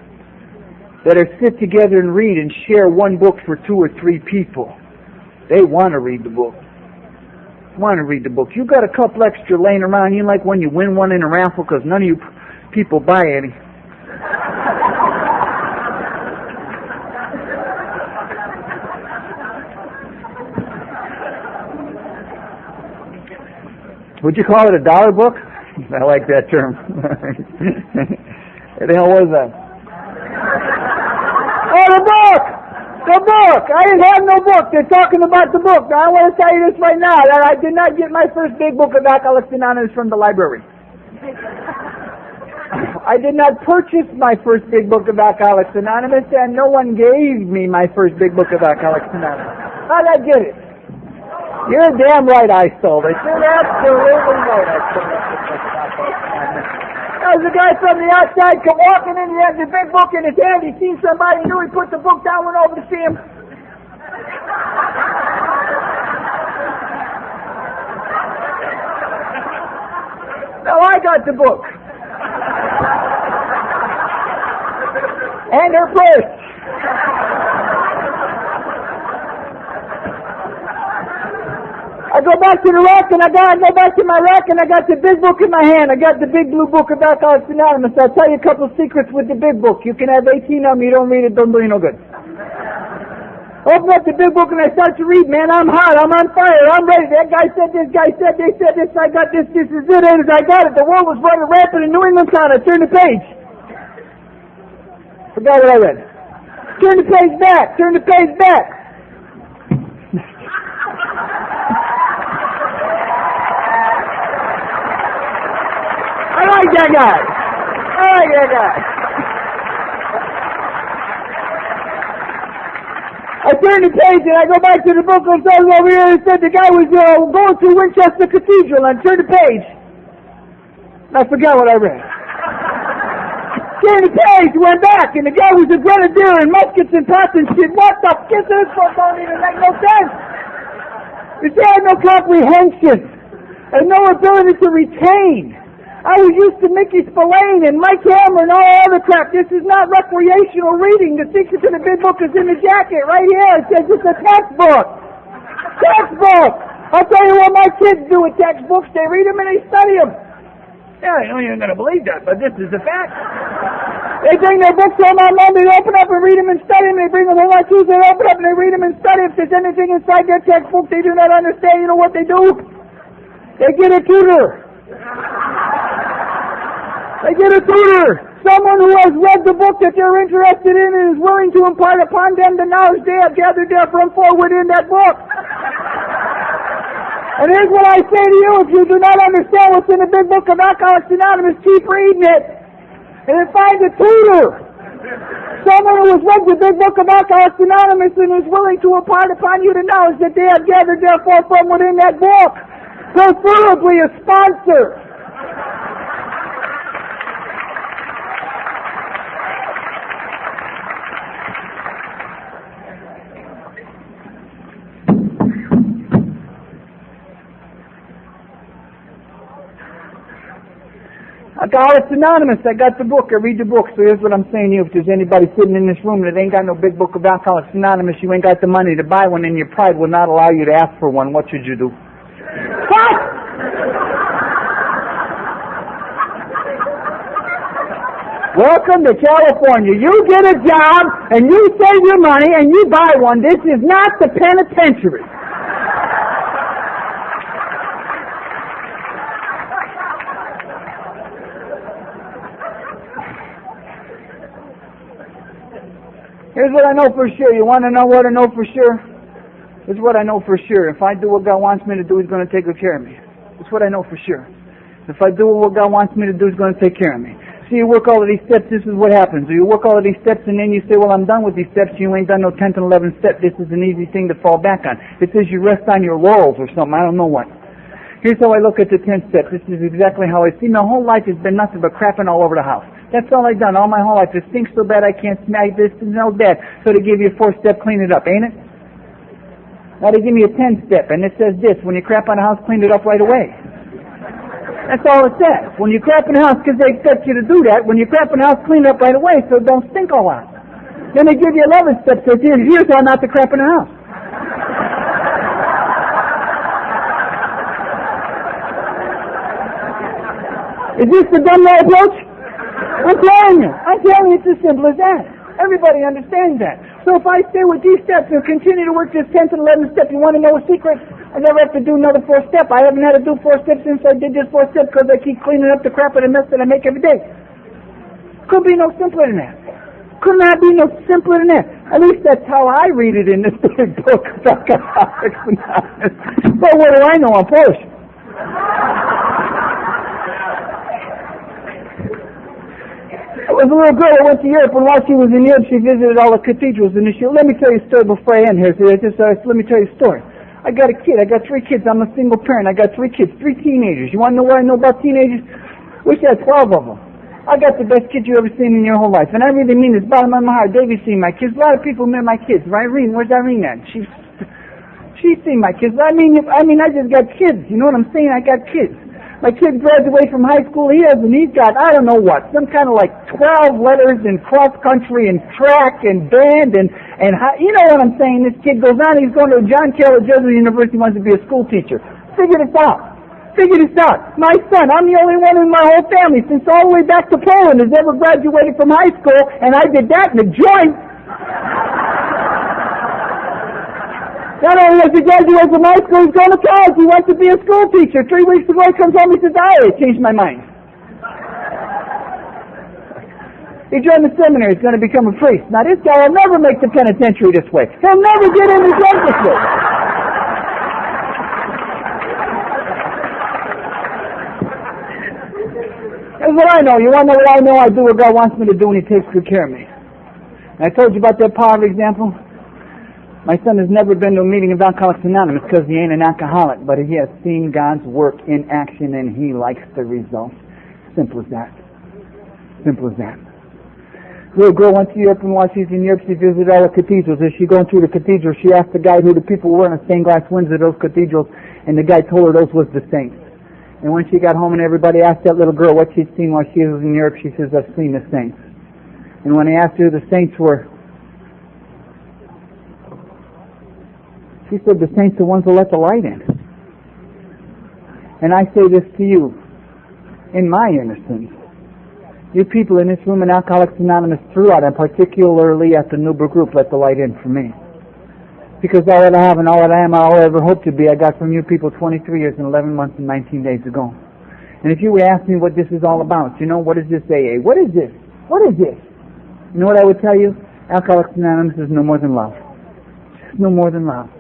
That are sit together and read and share one book for 2 or 3 people. They want to read the book. You got a couple extra laying around. You like when you win one in a raffle, because none of you people buy any. Would you call it a dollar book? I like that term. What the hell was that? Oh, the book! The book! I didn't have no book. They're talking about the book. Now, I want to tell you this right now, that I did not get my first big book of Alcoholics Anonymous from the library. I did not purchase my first big book of Alcoholics Anonymous, and no one gave me my first big book of Alcoholics Anonymous. How did I get it? You're damn right I stole it. You're absolutely right I stole it. There was a guy from the outside come walking in, he had the big book in his hand, he seen somebody, he knew he put the book down, went over to see him. Now I got the book. And her purse. I go back to the rack and I go back to my rack and I got the big book in my hand. I got the big blue book of Alcoholics Anonymous. I'll tell you a couple of secrets with the big book. You can have 18 of them, you don't read it, don't do you no good. Open up the big book and I start to read, man, I'm hot, I'm on fire, I'm ready. That guy said this, they said this, I got this is it, I got it. The world was running rampant in New England town. I turned the page. Forgot what I read. Turn the page back. I like that guy. I turned the page and I go back to the book and says over here, it said the guy was going through Winchester Cathedral, and I turned the page. I forgot what I read. Turned the page, went back, and the guy was a grenadier and muskets and pots and shit. What the fuck? This book don't even make no sense. You see, I had no comprehension and no ability to retain. I was used to Mickey Spillane and Mike Hammer and all that other crap. This is not recreational reading. The secret to the big book is in the jacket right here. It says it's a textbook. Textbook! I'll tell you what my kids do with textbooks. They read them and they study them. Yeah, I know you're going to believe that, but this is the fact. They bring their books home on Monday, they open up and read them and study them. They bring them home on Tuesday, they open up and they read them and study. If there's anything inside their textbook they do not understand, you know what they do? They get a tutor. They get a tutor. Someone who has read the book that they're interested in and is willing to impart upon them the knowledge they have gathered therefrom forward in that book. And here's what I say to you: if you do not understand what's in the big book of Alcoholics Anonymous, keep reading it. And then find a tutor. Someone who has read the big book of Alcoholics Anonymous and is willing to impart upon you the knowledge that they have gathered therefore from within that book. Preferably a sponsor. Alcoholics Anonymous, I got the book, I read the book, so here's what I'm saying to you. If there's anybody sitting in this room that ain't got no big book of Alcoholics Anonymous, you ain't got the money to buy one, and your pride will not allow you to ask for one, what should you do? What? Welcome to California. You get a job, and you save your money, and you buy one. This is not the penitentiary. Here's what I know for sure. You want to know what I know for sure? Here's what I know for sure. If I do what God wants me to do, He's going to take good care of me. That's what I know for sure. If I do what God wants me to do, He's going to take care of me. See, you work all of these steps, this is what happens. You work all of these steps, and then you say, well, I'm done with these steps. You ain't done no 10th and 11th step. This is an easy thing to fall back on. It says you rest on your laurels or something. I don't know what. Here's how I look at the 10th step. This is exactly how I see. My whole life has been nothing but crapping all over the house. That's all I've done all my whole life. It stinks so bad I can't smell this. Is no bad. So they give you a 4-step, clean it up, ain't it? Now they give me a 10-step, and it says this: when you crap on the house, clean it up right away. That's all it says. When you crap in the house, because they expect you to do that, when you crap in the house, clean it up right away so it don't stink all out. Then they give you 11 steps. So here's how not to crap in the house. Is this the dumb way approach? I'm telling you, it's as simple as that. Everybody understands that. So if I stay with these steps and continue to work this 10th and 11th step, you want to know a secret? I never have to do another 4th step. I haven't had to do 4 steps since I did this 4th step because I keep cleaning up the crap and the mess that I make every day. Could be no simpler than that. Could not be no simpler than that. At least that's how I read it in this big book of Alcoholics Anonymous. But what do I know? I'm Polish. There was a little girl that went to Europe, and while she was in Europe, she visited all the cathedrals. And let me tell you a story before I end here. Let me tell you a story. I got a kid. I got 3 kids. I'm a single parent. I got 3 kids, 3 teenagers. You want to know what I know about teenagers? Wish I had 12 of them. I got the best kids you ever seen in your whole life. And I really mean this, bottom of my heart. Davy's seen my kids. A lot of people met my kids. Irene, where's Irene at? She's seen my kids. I mean, I just got kids. You know what I'm saying? I got kids. My kid graduated from high school. He's got, I don't know what, some kind of like 12 letters in cross country and track and band and you know what I'm saying. This kid goes on. He's going to John Carroll Jesuit University. Wants to be a school teacher. Figure this out. My son, I'm the only one in my whole family since all the way back to Poland has ever graduated from high school, and I did that in a joint. Not only has he graduated from high school, he's going to college. He wants to be a school teacher. 3 weeks ago, he comes home, he says, I changed my mind. He joined the seminary. He's going to become a priest. Now, this guy will never make the penitentiary this way. He'll never get in his life this way. Here's what I know. You want to know what I know? I do what God wants me to do, and He takes good care of me. And I told you about that power example. My son has never been to a meeting of Alcoholics Anonymous because he ain't an alcoholic, but he has seen God's work in action and he likes the results. Simple as that. Simple as that. Little girl went to Europe, and while she's in Europe, she visited all the cathedrals. As she's going through the cathedrals, she asked the guide who the people were in the stained glass windows of those cathedrals, and the guy told her those was the saints. And when she got home and everybody asked that little girl what she'd seen while she was in Europe, she says, I've seen the saints. And when they asked her who the saints were, she said, the saints are the ones who let the light in. And I say this to you, in my innocence, you people in this room in Alcoholics Anonymous throughout, and particularly at the Nuber group, let the light in for me. Because all that I have and all that I am, all I ever hope to be, I got from you people 23 years and 11 months and 19 days ago. And if you would ask me what this is all about, what is this AA? What is this? What is this? You know what I would tell you? Alcoholics Anonymous is no more than love. It's no more than love.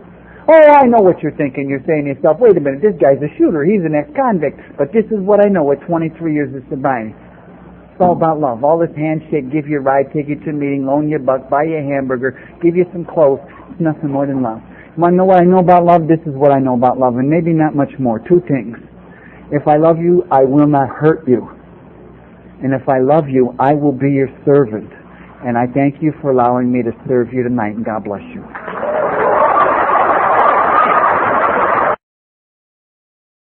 Oh, I know what you're thinking. You're saying to yourself, wait a minute, this guy's a shooter. He's an ex-convict. But this is what I know with 23 years of sobriety. It's all about love. All this handshake, give you a ride, take you to a meeting, loan you a buck, buy you a hamburger, give you some clothes. It's nothing more than love. You want to know what I know about love? This is what I know about love, and maybe not much more. Two things. If I love you, I will not hurt you. And if I love you, I will be your servant. And I thank you for allowing me to serve you tonight, and God bless you.